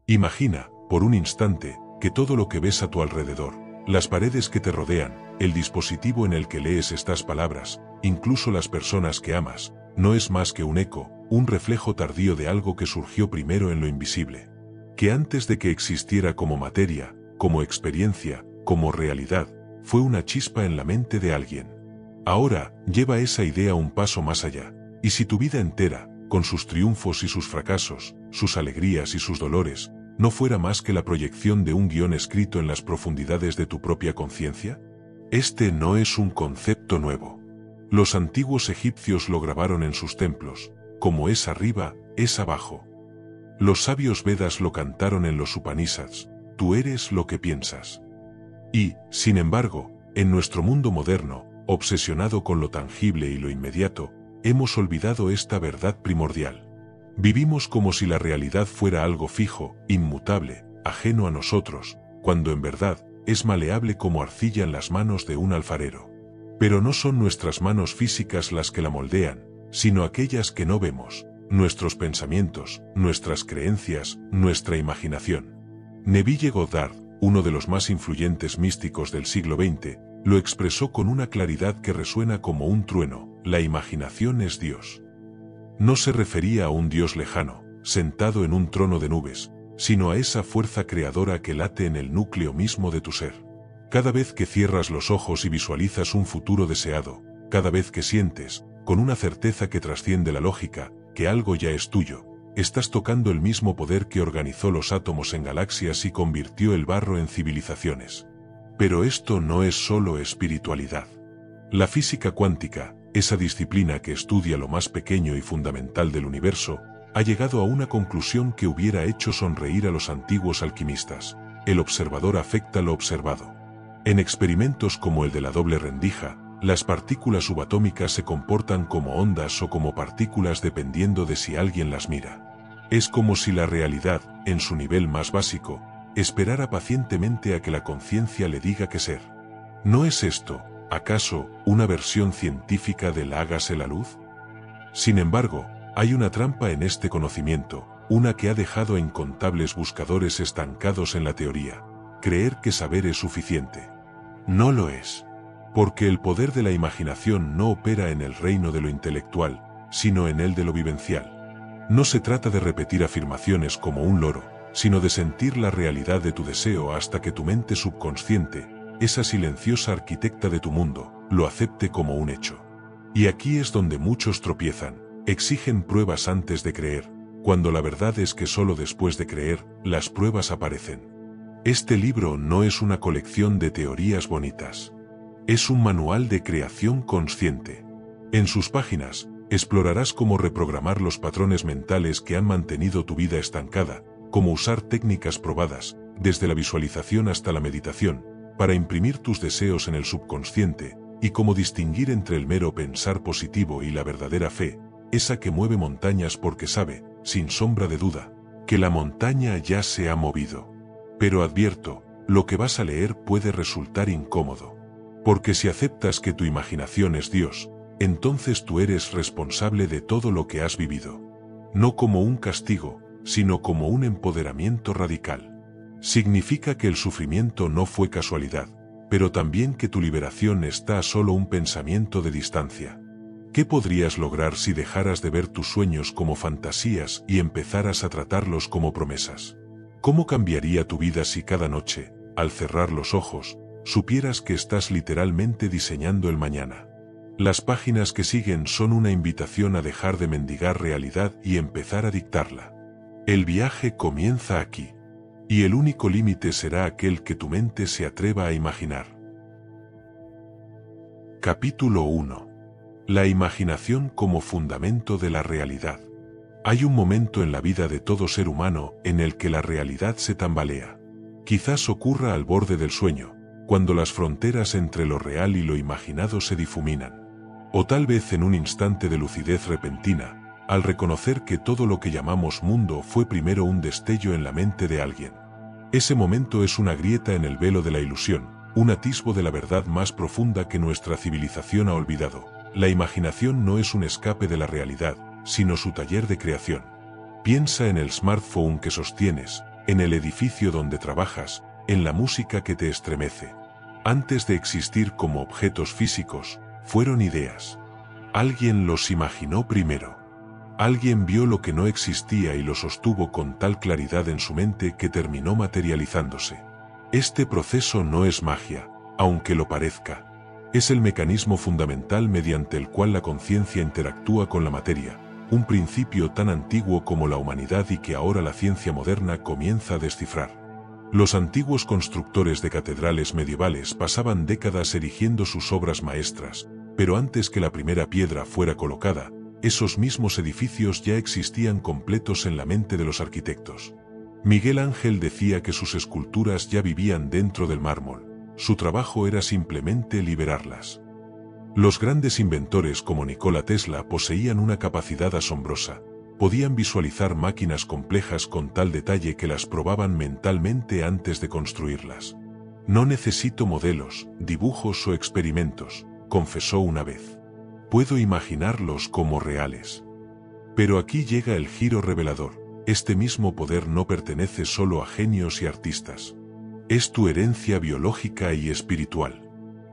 Imagina, por un instante, que todo lo que ves a tu alrededor, las paredes que te rodean, el dispositivo en el que lees estas palabras, incluso las personas que amas, no es más que un eco, un reflejo tardío de algo que surgió primero en lo invisible. Que antes de que existiera como materia, como experiencia, como realidad, fue una chispa en la mente de alguien. Ahora, lleva esa idea un paso más allá, y si tu vida entera, con sus triunfos y sus fracasos, sus alegrías y sus dolores, no fuera más que la proyección de un guión escrito en las profundidades de tu propia conciencia? Este no es un concepto nuevo. Los antiguos egipcios lo grabaron en sus templos, como es arriba, es abajo. Los sabios Vedas lo cantaron en los Upanishads, tú eres lo que piensas. Y, sin embargo, en nuestro mundo moderno, obsesionado con lo tangible y lo inmediato, hemos olvidado esta verdad primordial. Vivimos como si la realidad fuera algo fijo, inmutable, ajeno a nosotros, cuando en verdad es maleable como arcilla en las manos de un alfarero. Pero no son nuestras manos físicas las que la moldean, sino aquellas que no vemos, nuestros pensamientos, nuestras creencias, nuestra imaginación. Neville Goddard, uno de los más influyentes místicos del siglo XX, lo expresó con una claridad que resuena como un trueno: la imaginación es Dios. No se refería a un Dios lejano, sentado en un trono de nubes, sino a esa fuerza creadora que late en el núcleo mismo de tu ser. Cada vez que cierras los ojos y visualizas un futuro deseado, cada vez que sientes, con una certeza que trasciende la lógica, que algo ya es tuyo, estás tocando el mismo poder que organizó los átomos en galaxias y convirtió el barro en civilizaciones. Pero esto no es solo espiritualidad. La física cuántica, esa disciplina que estudia lo más pequeño y fundamental del universo, ha llegado a una conclusión que hubiera hecho sonreír a los antiguos alquimistas: el observador afecta lo observado. En experimentos como el de la doble rendija, las partículas subatómicas se comportan como ondas o como partículas dependiendo de si alguien las mira. Es como si la realidad, en su nivel más básico, esperara pacientemente a que la conciencia le diga qué ser. ¿No es esto, acaso, una versión científica del hágase la luz? Sin embargo, hay una trampa en este conocimiento, una que ha dejado a incontables buscadores estancados en la teoría: creer que saber es suficiente. No lo es. Porque el poder de la imaginación no opera en el reino de lo intelectual, sino en el de lo vivencial. No se trata de repetir afirmaciones como un loro, sino de sentir la realidad de tu deseo hasta que tu mente subconsciente, esa silenciosa arquitecta de tu mundo, lo acepte como un hecho. Y aquí es donde muchos tropiezan, exigen pruebas antes de creer, cuando la verdad es que solo después de creer, las pruebas aparecen. Este libro no es una colección de teorías bonitas. Es un manual de creación consciente. En sus páginas, explorarás cómo reprogramar los patrones mentales que han mantenido tu vida estancada, cómo usar técnicas probadas, desde la visualización hasta la meditación, para imprimir tus deseos en el subconsciente, y cómo distinguir entre el mero pensar positivo y la verdadera fe, esa que mueve montañas porque sabe, sin sombra de duda, que la montaña ya se ha movido. Pero advierto, lo que vas a leer puede resultar incómodo. Porque si aceptas que tu imaginación es Dios, entonces tú eres responsable de todo lo que has vivido. No como un castigo, sino como un empoderamiento radical. Significa que el sufrimiento no fue casualidad, pero también que tu liberación está a solo un pensamiento de distancia. ¿Qué podrías lograr si dejaras de ver tus sueños como fantasías y empezaras a tratarlos como promesas? ¿Cómo cambiaría tu vida si cada noche, al cerrar los ojos, supieras que estás literalmente diseñando el mañana? Las páginas que siguen son una invitación a dejar de mendigar realidad y empezar a dictarla. El viaje comienza aquí. Y el único límite será aquel que tu mente se atreva a imaginar. Capítulo 1. La imaginación como fundamento de la realidad. Hay un momento en la vida de todo ser humano en el que la realidad se tambalea. Quizás ocurra al borde del sueño, cuando las fronteras entre lo real y lo imaginado se difuminan. O tal vez en un instante de lucidez repentina, al reconocer que todo lo que llamamos mundo fue primero un destello en la mente de alguien. Ese momento es una grieta en el velo de la ilusión, un atisbo de la verdad más profunda que nuestra civilización ha olvidado. La imaginación no es un escape de la realidad, sino su taller de creación. Piensa en el smartphone que sostienes, en el edificio donde trabajas, en la música que te estremece. Antes de existir como objetos físicos, fueron ideas. Alguien los imaginó primero. Alguien vio lo que no existía y lo sostuvo con tal claridad en su mente que terminó materializándose. Este proceso no es magia, aunque lo parezca. Es el mecanismo fundamental mediante el cual la conciencia interactúa con la materia, un principio tan antiguo como la humanidad y que ahora la ciencia moderna comienza a descifrar. Los antiguos constructores de catedrales medievales pasaban décadas erigiendo sus obras maestras, pero antes que la primera piedra fuera colocada, esos mismos edificios ya existían completos en la mente de los arquitectos. Miguel Ángel decía que sus esculturas ya vivían dentro del mármol, su trabajo era simplemente liberarlas. Los grandes inventores como Nikola Tesla poseían una capacidad asombrosa, podían visualizar máquinas complejas con tal detalle que las probaban mentalmente antes de construirlas. No necesito modelos, dibujos o experimentos, confesó una vez. Puedo imaginarlos como reales. Pero aquí llega el giro revelador. Este mismo poder no pertenece solo a genios y artistas. Es tu herencia biológica y espiritual.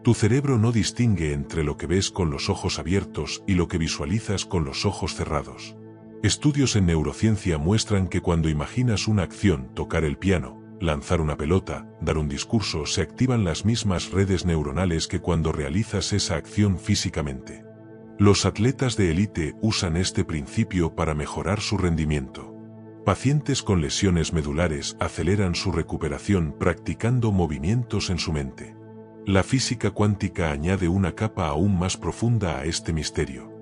Tu cerebro no distingue entre lo que ves con los ojos abiertos y lo que visualizas con los ojos cerrados. Estudios en neurociencia muestran que cuando imaginas una acción, tocar el piano, lanzar una pelota, dar un discurso, se activan las mismas redes neuronales que cuando realizas esa acción físicamente. Los atletas de élite usan este principio para mejorar su rendimiento. Pacientes con lesiones medulares aceleran su recuperación practicando movimientos en su mente. La física cuántica añade una capa aún más profunda a este misterio.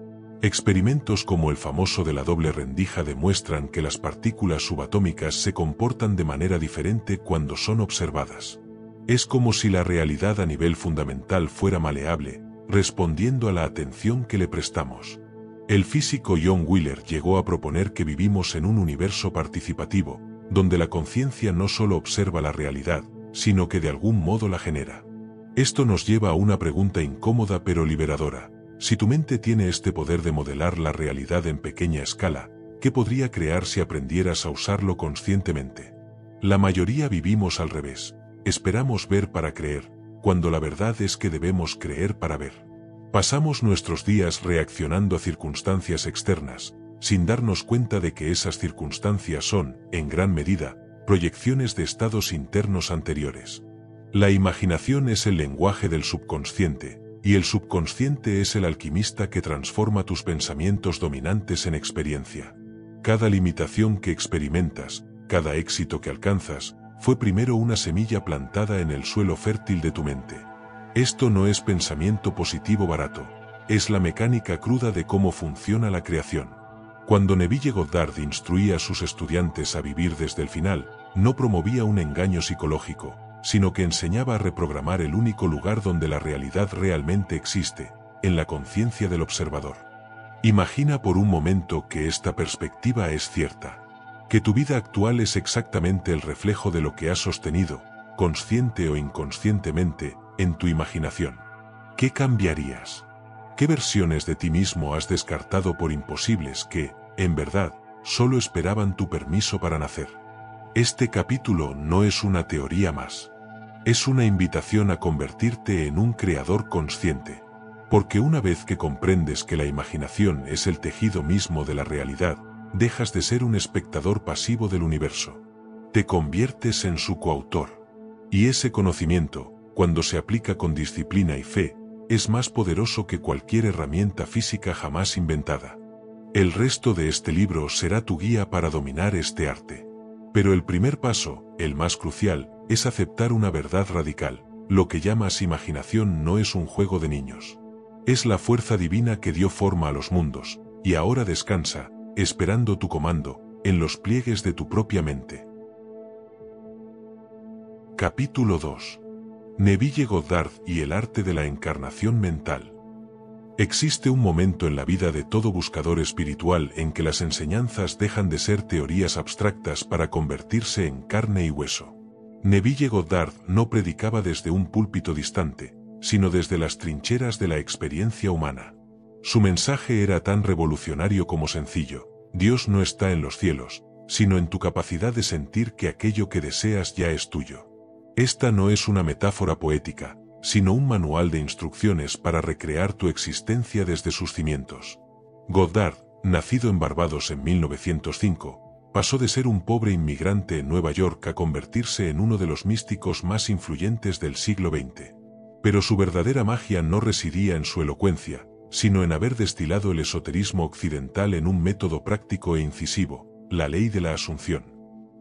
Experimentos como el famoso de la doble rendija demuestran que las partículas subatómicas se comportan de manera diferente cuando son observadas. Es como si la realidad a nivel fundamental fuera maleable, respondiendo a la atención que le prestamos. El físico John Wheeler llegó a proponer que vivimos en un universo participativo, donde la conciencia no solo observa la realidad, sino que de algún modo la genera. Esto nos lleva a una pregunta incómoda pero liberadora. Si tu mente tiene este poder de modelar la realidad en pequeña escala, ¿qué podría crear si aprendieras a usarlo conscientemente? La mayoría vivimos al revés. Esperamos ver para creer, cuando la verdad es que debemos creer para ver. Pasamos nuestros días reaccionando a circunstancias externas, sin darnos cuenta de que esas circunstancias son, en gran medida, proyecciones de estados internos anteriores. La imaginación es el lenguaje del subconsciente, y el subconsciente es el alquimista que transforma tus pensamientos dominantes en experiencia. Cada limitación que experimentas, cada éxito que alcanzas, fue primero una semilla plantada en el suelo fértil de tu mente. Esto no es pensamiento positivo barato, es la mecánica cruda de cómo funciona la creación. Cuando Neville Goddard instruía a sus estudiantes a vivir desde el final, no promovía un engaño psicológico, sino que enseñaba a reprogramar el único lugar donde la realidad realmente existe, en la conciencia del observador. Imagina por un momento que esta perspectiva es cierta, que tu vida actual es exactamente el reflejo de lo que has sostenido, consciente o inconscientemente, en tu imaginación. ¿Qué cambiarías? ¿Qué versiones de ti mismo has descartado por imposibles que, en verdad, solo esperaban tu permiso para nacer? Este capítulo no es una teoría más. Es una invitación a convertirte en un creador consciente. Porque una vez que comprendes que la imaginación es el tejido mismo de la realidad, dejas de ser un espectador pasivo del universo. Te conviertes en su coautor. Y ese conocimiento, cuando se aplica con disciplina y fe, es más poderoso que cualquier herramienta física jamás inventada. El resto de este libro será tu guía para dominar este arte. Pero el primer paso, el más crucial, es aceptar una verdad radical. Lo que llamas imaginación no es un juego de niños. Es la fuerza divina que dio forma a los mundos, y ahora descansa, esperando tu comando, en los pliegues de tu propia mente. Capítulo 2. Neville Goddard y el arte de la encarnación mental. Existe un momento en la vida de todo buscador espiritual en que las enseñanzas dejan de ser teorías abstractas para convertirse en carne y hueso. Neville Goddard no predicaba desde un púlpito distante, sino desde las trincheras de la experiencia humana. Su mensaje era tan revolucionario como sencillo: Dios no está en los cielos, sino en tu capacidad de sentir que aquello que deseas ya es tuyo. Esta no es una metáfora poética, sino un manual de instrucciones para recrear tu existencia desde sus cimientos. Goddard, nacido en Barbados en 1905, pasó de ser un pobre inmigrante en Nueva York a convertirse en uno de los místicos más influyentes del siglo XX. Pero su verdadera magia no residía en su elocuencia, sino en haber destilado el esoterismo occidental en un método práctico e incisivo, la ley de la asunción.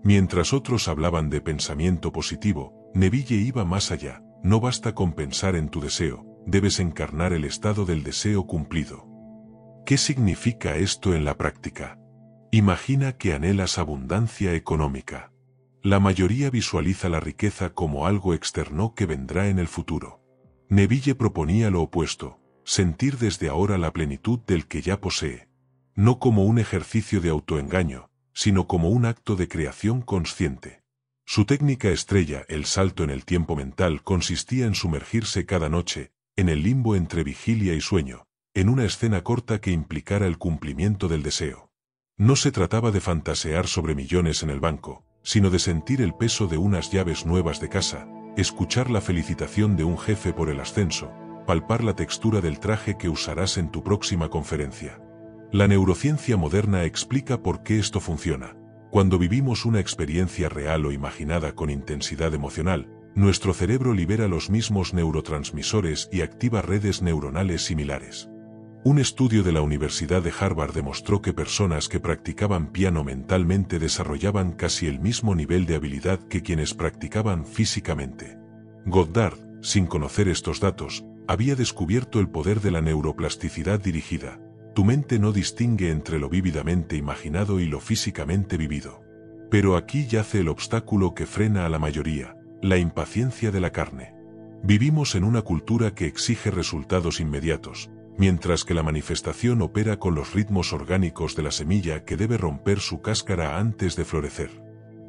Mientras otros hablaban de pensamiento positivo, Neville iba más allá. No basta con pensar en tu deseo, debes encarnar el estado del deseo cumplido. ¿Qué significa esto en la práctica? Imagina que anhelas abundancia económica. La mayoría visualiza la riqueza como algo externo que vendrá en el futuro. Neville proponía lo opuesto, sentir desde ahora la plenitud del que ya posee. No como un ejercicio de autoengaño, sino como un acto de creación consciente. Su técnica estrella, el salto en el tiempo mental, consistía en sumergirse cada noche, en el limbo entre vigilia y sueño, en una escena corta que implicara el cumplimiento del deseo. No se trataba de fantasear sobre millones en el banco, sino de sentir el peso de unas llaves nuevas de casa, escuchar la felicitación de un jefe por el ascenso, palpar la textura del traje que usarás en tu próxima conferencia. La neurociencia moderna explica por qué esto funciona. Cuando vivimos una experiencia real o imaginada con intensidad emocional, nuestro cerebro libera los mismos neurotransmisores y activa redes neuronales similares. Un estudio de la Universidad de Harvard demostró que personas que practicaban piano mentalmente desarrollaban casi el mismo nivel de habilidad que quienes practicaban físicamente. Goddard, sin conocer estos datos, había descubierto el poder de la neuroplasticidad dirigida. Tu mente no distingue entre lo vívidamente imaginado y lo físicamente vivido. Pero aquí yace el obstáculo que frena a la mayoría, la impaciencia de la carne. Vivimos en una cultura que exige resultados inmediatos, mientras que la manifestación opera con los ritmos orgánicos de la semilla que debe romper su cáscara antes de florecer.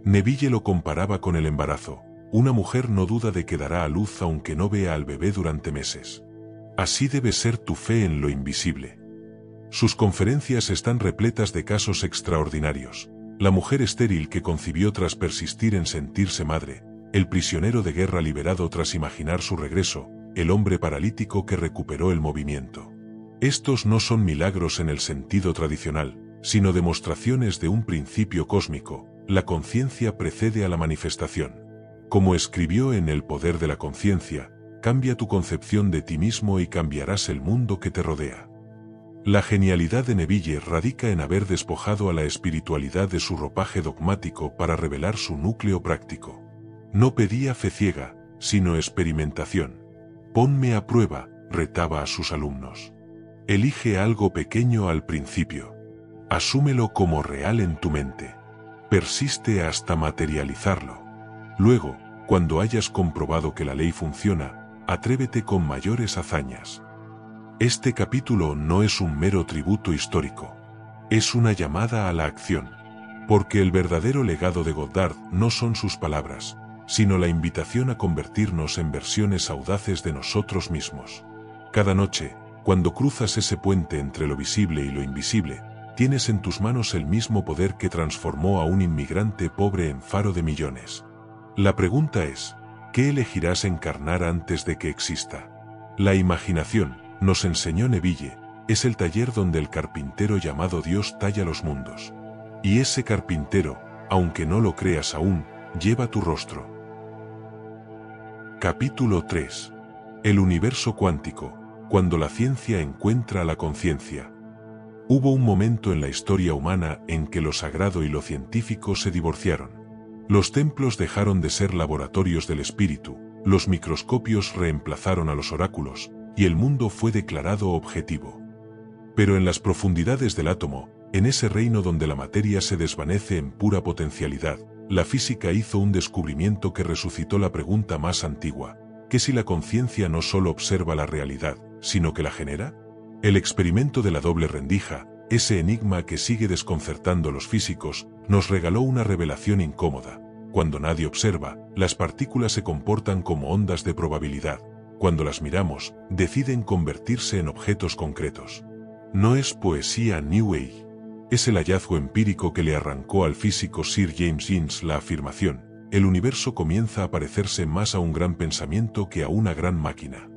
Neville lo comparaba con el embarazo. Una mujer no duda de que dará a luz aunque no vea al bebé durante meses. Así debe ser tu fe en lo invisible. Sus conferencias están repletas de casos extraordinarios. La mujer estéril que concibió tras persistir en sentirse madre, el prisionero de guerra liberado tras imaginar su regreso, el hombre paralítico que recuperó el movimiento. Estos no son milagros en el sentido tradicional, sino demostraciones de un principio cósmico. La conciencia precede a la manifestación. Como escribió en El poder de la conciencia, cambia tu concepción de ti mismo y cambiarás el mundo que te rodea. La genialidad de Neville radica en haber despojado a la espiritualidad de su ropaje dogmático para revelar su núcleo práctico. No pedía fe ciega, sino experimentación. Ponme a prueba, retaba a sus alumnos. Elige algo pequeño al principio. Asúmelo como real en tu mente. Persiste hasta materializarlo. Luego, cuando hayas comprobado que la ley funciona, atrévete con mayores hazañas. Este capítulo no es un mero tributo histórico. Es una llamada a la acción. Porque el verdadero legado de Goddard no son sus palabras, sino la invitación a convertirnos en versiones audaces de nosotros mismos. Cada noche, cuando cruzas ese puente entre lo visible y lo invisible, tienes en tus manos el mismo poder que transformó a un inmigrante pobre en faro de millones. La pregunta es, ¿qué elegirás encarnar antes de que exista? La imaginación, nos enseñó Neville, es el taller donde el carpintero llamado Dios talla los mundos. Y ese carpintero, aunque no lo creas aún, lleva tu rostro. Capítulo 3. El universo cuántico, cuando la ciencia encuentra la conciencia. Hubo un momento en la historia humana en que lo sagrado y lo científico se divorciaron. Los templos dejaron de ser laboratorios del espíritu, los microscopios reemplazaron a los oráculos, y el mundo fue declarado objetivo. Pero en las profundidades del átomo, en ese reino donde la materia se desvanece en pura potencialidad, la física hizo un descubrimiento que resucitó la pregunta más antigua: ¿qué si la conciencia no solo observa la realidad, sino que la genera? El experimento de la doble rendija, ese enigma que sigue desconcertando a los físicos, nos regaló una revelación incómoda. Cuando nadie observa, las partículas se comportan como ondas de probabilidad. Cuando las miramos, deciden convertirse en objetos concretos. No es poesía New Age. Es el hallazgo empírico que le arrancó al físico Sir James Jeans la afirmación: el universo comienza a parecerse más a un gran pensamiento que a una gran máquina.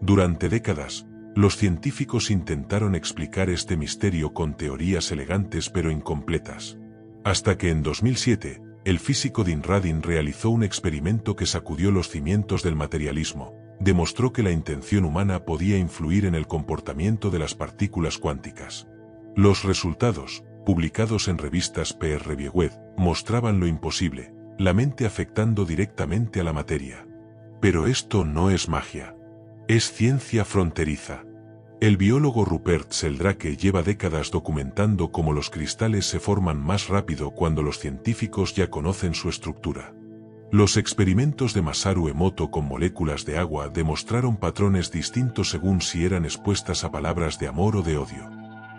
Durante décadas, los científicos intentaron explicar este misterio con teorías elegantes pero incompletas. Hasta que en 2007, el físico Dean Radin realizó un experimento que sacudió los cimientos del materialismo. Demostró que la intención humana podía influir en el comportamiento de las partículas cuánticas. Los resultados, publicados en revistas peer-reviewed, mostraban lo imposible, la mente afectando directamente a la materia. Pero esto no es magia. Es ciencia fronteriza. El biólogo Rupert Sheldrake lleva décadas documentando cómo los cristales se forman más rápido cuando los científicos ya conocen su estructura. Los experimentos de Masaru Emoto con moléculas de agua demostraron patrones distintos según si eran expuestas a palabras de amor o de odio.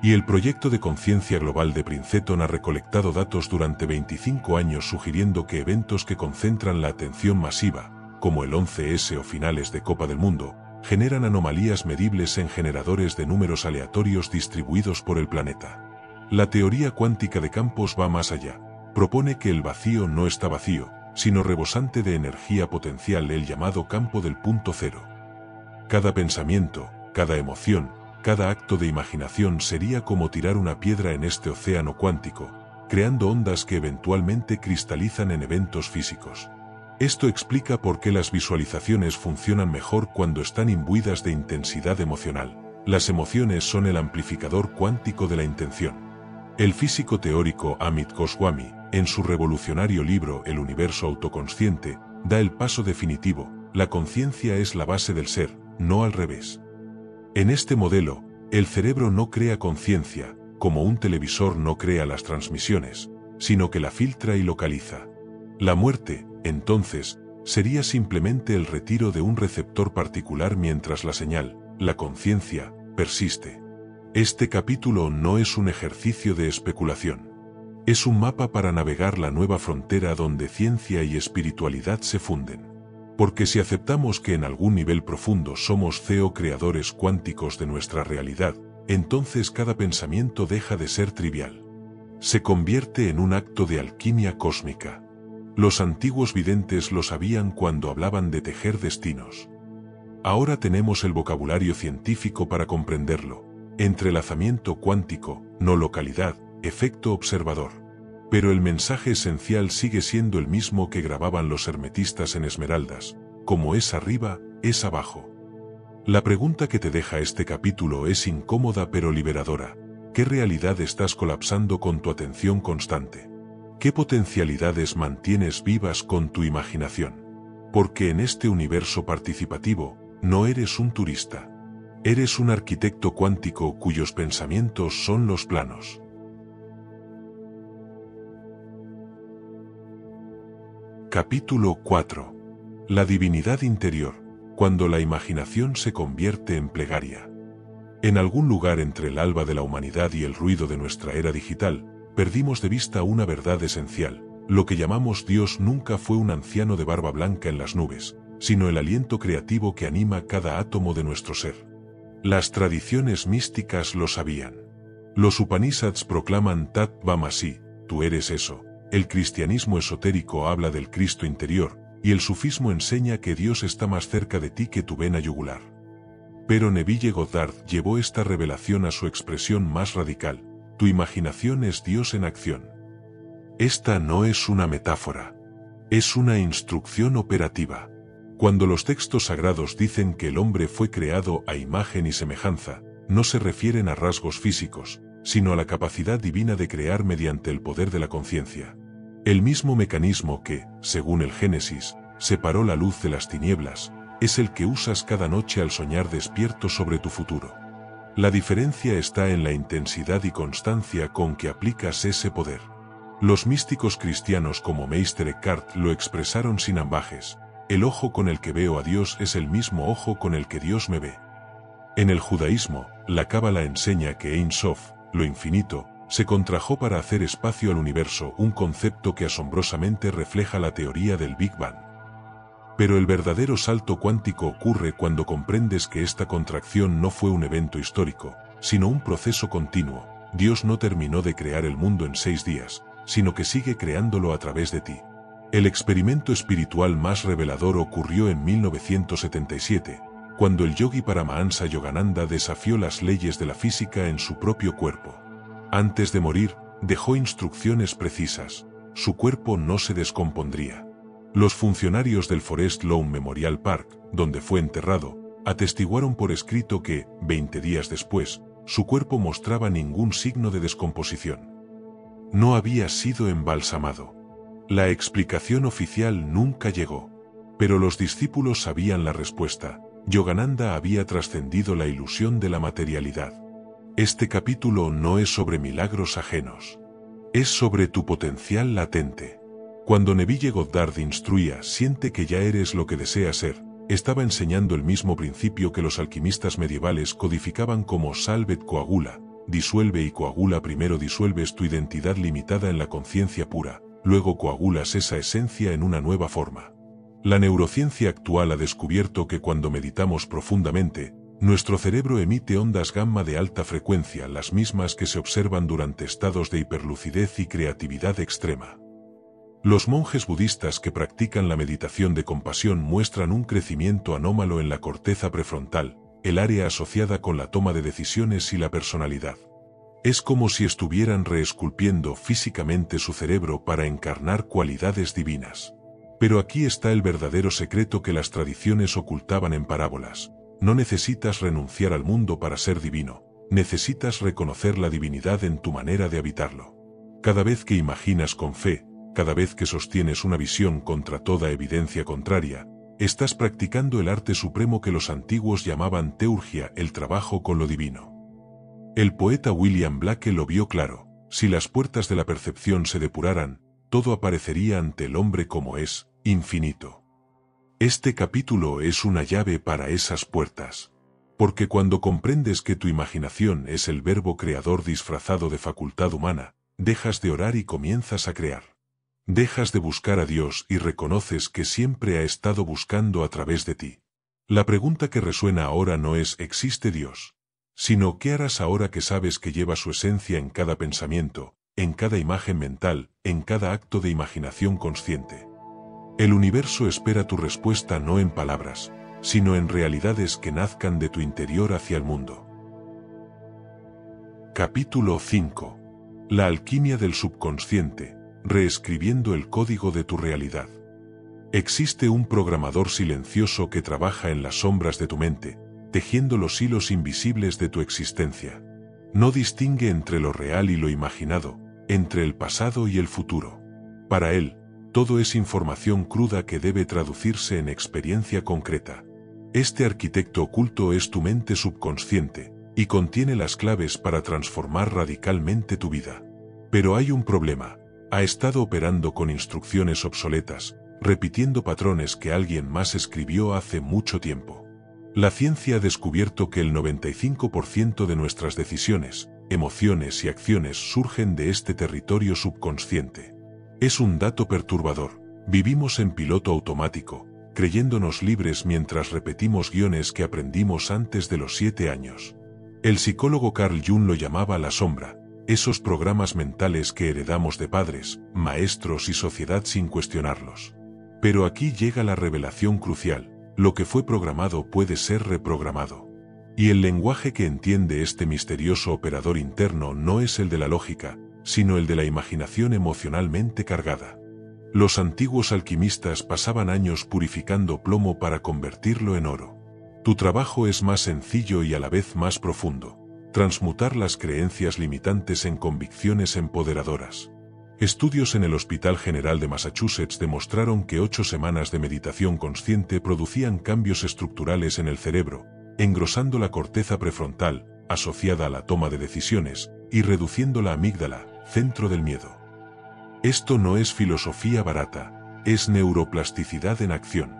Y el proyecto de conciencia global de Princeton ha recolectado datos durante 25 años sugiriendo que eventos que concentran la atención masiva, como el 11S o finales de Copa del Mundo, generan anomalías medibles en generadores de números aleatorios distribuidos por el planeta. La teoría cuántica de campos va más allá. Propone que el vacío no está vacío, sino rebosante de energía potencial, el llamado campo del punto cero. Cada pensamiento, cada emoción, cada acto de imaginación sería como tirar una piedra en este océano cuántico, creando ondas que eventualmente cristalizan en eventos físicos. Esto explica por qué las visualizaciones funcionan mejor cuando están imbuidas de intensidad emocional. Las emociones son el amplificador cuántico de la intención. El físico teórico Amit Goswami, en su revolucionario libro El universo autoconsciente, da el paso definitivo: la conciencia es la base del ser, no al revés. En este modelo, el cerebro no crea conciencia, como un televisor no crea las transmisiones, sino que la filtra y localiza. La muerte, entonces, sería simplemente el retiro de un receptor particular mientras la señal, la conciencia, persiste. Este capítulo no es un ejercicio de especulación. Es un mapa para navegar la nueva frontera donde ciencia y espiritualidad se funden. Porque si aceptamos que en algún nivel profundo somos creadores cuánticos de nuestra realidad, entonces cada pensamiento deja de ser trivial. Se convierte en un acto de alquimia cósmica. Los antiguos videntes lo sabían cuando hablaban de tejer destinos. Ahora tenemos el vocabulario científico para comprenderlo: entrelazamiento cuántico, no localidad, efecto observador. Pero el mensaje esencial sigue siendo el mismo que grababan los hermetistas en Esmeraldas: como es arriba, es abajo. La pregunta que te deja este capítulo es incómoda pero liberadora: ¿qué realidad estás colapsando con tu atención constante? ¿Qué potencialidades mantienes vivas con tu imaginación? Porque en este universo participativo, no eres un turista. Eres un arquitecto cuántico cuyos pensamientos son los planos. Capítulo 4. La divinidad interior, cuando la imaginación se convierte en plegaria. En algún lugar entre el alba de la humanidad y el ruido de nuestra era digital, perdimos de vista una verdad esencial: lo que llamamos Dios nunca fue un anciano de barba blanca en las nubes, sino el aliento creativo que anima cada átomo de nuestro ser. Las tradiciones místicas lo sabían. Los Upanishads proclaman Tat Tvamasi, tú eres eso. El cristianismo esotérico habla del Cristo interior, y el sufismo enseña que Dios está más cerca de ti que tu vena yugular. Pero Neville Goddard llevó esta revelación a su expresión más radical: tu imaginación es Dios en acción. Esta no es una metáfora. Es una instrucción operativa. Cuando los textos sagrados dicen que el hombre fue creado a imagen y semejanza, no se refieren a rasgos físicos, sino a la capacidad divina de crear mediante el poder de la conciencia. El mismo mecanismo que, según el Génesis, separó la luz de las tinieblas, es el que usas cada noche al soñar despierto sobre tu futuro. La diferencia está en la intensidad y constancia con que aplicas ese poder. Los místicos cristianos como Meister Eckhart lo expresaron sin ambajes: el ojo con el que veo a Dios es el mismo ojo con el que Dios me ve. En el judaísmo, la Cábala enseña que Ein Sof, lo infinito, se contrajo para hacer espacio al universo, un concepto que asombrosamente refleja la teoría del Big Bang. Pero el verdadero salto cuántico ocurre cuando comprendes que esta contracción no fue un evento histórico, sino un proceso continuo, Dios no terminó de crear el mundo en 6 días, sino que sigue creándolo a través de ti. El experimento espiritual más revelador ocurrió en 1977, cuando el yogi Paramahansa Yogananda desafió las leyes de la física en su propio cuerpo. Antes de morir, dejó instrucciones precisas: su cuerpo no se descompondría. Los funcionarios del Forest Lawn Memorial Park, donde fue enterrado, atestiguaron por escrito que, 20 días después, su cuerpo mostraba ningún signo de descomposición. No había sido embalsamado. La explicación oficial nunca llegó. Pero los discípulos sabían la respuesta: Yogananda había trascendido la ilusión de la materialidad. Este capítulo no es sobre milagros ajenos. Es sobre tu potencial latente. Cuando Neville Goddard instruía "siente que ya eres lo que deseas ser", estaba enseñando el mismo principio que los alquimistas medievales codificaban como salvet coagula: disuelve y coagula. Primero disuelves tu identidad limitada en la conciencia pura, luego coagulas esa esencia en una nueva forma. La neurociencia actual ha descubierto que cuando meditamos profundamente, nuestro cerebro emite ondas gamma de alta frecuencia, las mismas que se observan durante estados de hiperlucidez y creatividad extrema. Los monjes budistas que practican la meditación de compasión muestran un crecimiento anómalo en la corteza prefrontal, el área asociada con la toma de decisiones y la personalidad. Es como si estuvieran reesculpiendo físicamente su cerebro para encarnar cualidades divinas. Pero aquí está el verdadero secreto que las tradiciones ocultaban en parábolas: no necesitas renunciar al mundo para ser divino, necesitas reconocer la divinidad en tu manera de habitarlo. Cada vez que imaginas con fe, cada vez que sostienes una visión contra toda evidencia contraria, estás practicando el arte supremo que los antiguos llamaban teurgia, el trabajo con lo divino. El poeta William Blake lo vio claro: si las puertas de la percepción se depuraran, todo aparecería ante el hombre como es, infinito. Este capítulo es una llave para esas puertas. Porque cuando comprendes que tu imaginación es el verbo creador disfrazado de facultad humana, dejas de orar y comienzas a crear. Dejas de buscar a Dios y reconoces que siempre ha estado buscando a través de ti. La pregunta que resuena ahora no es ¿existe Dios?, sino ¿qué harás ahora que sabes que lleva su esencia en cada pensamiento, en cada imagen mental, en cada acto de imaginación consciente? El universo espera tu respuesta no en palabras, sino en realidades que nazcan de tu interior hacia el mundo. Capítulo 5. La alquimia del subconsciente. Reescribiendo el código de tu realidad. Existe un programador silencioso que trabaja en las sombras de tu mente, tejiendo los hilos invisibles de tu existencia. No distingue entre lo real y lo imaginado, entre el pasado y el futuro. Para él, todo es información cruda que debe traducirse en experiencia concreta. Este arquitecto oculto es tu mente subconsciente, y contiene las claves para transformar radicalmente tu vida. Pero hay un problema: ha estado operando con instrucciones obsoletas, repitiendo patrones que alguien más escribió hace mucho tiempo. La ciencia ha descubierto que el 95% de nuestras decisiones, emociones y acciones surgen de este territorio subconsciente. Es un dato perturbador. Vivimos en piloto automático, creyéndonos libres mientras repetimos guiones que aprendimos antes de los 7 años. El psicólogo Carl Jung lo llamaba la sombra. Esos programas mentales que heredamos de padres, maestros y sociedad sin cuestionarlos. Pero aquí llega la revelación crucial: lo que fue programado puede ser reprogramado. Y el lenguaje que entiende este misterioso operador interno no es el de la lógica, sino el de la imaginación emocionalmente cargada. Los antiguos alquimistas pasaban años purificando plomo para convertirlo en oro. Tu trabajo es más sencillo y a la vez más profundo: transmutar las creencias limitantes en convicciones empoderadoras. Estudios en el Hospital General de Massachusetts demostraron que 8 semanas de meditación consciente producían cambios estructurales en el cerebro, engrosando la corteza prefrontal, asociada a la toma de decisiones, y reduciendo la amígdala, centro del miedo. Esto no es filosofía barata, es neuroplasticidad en acción.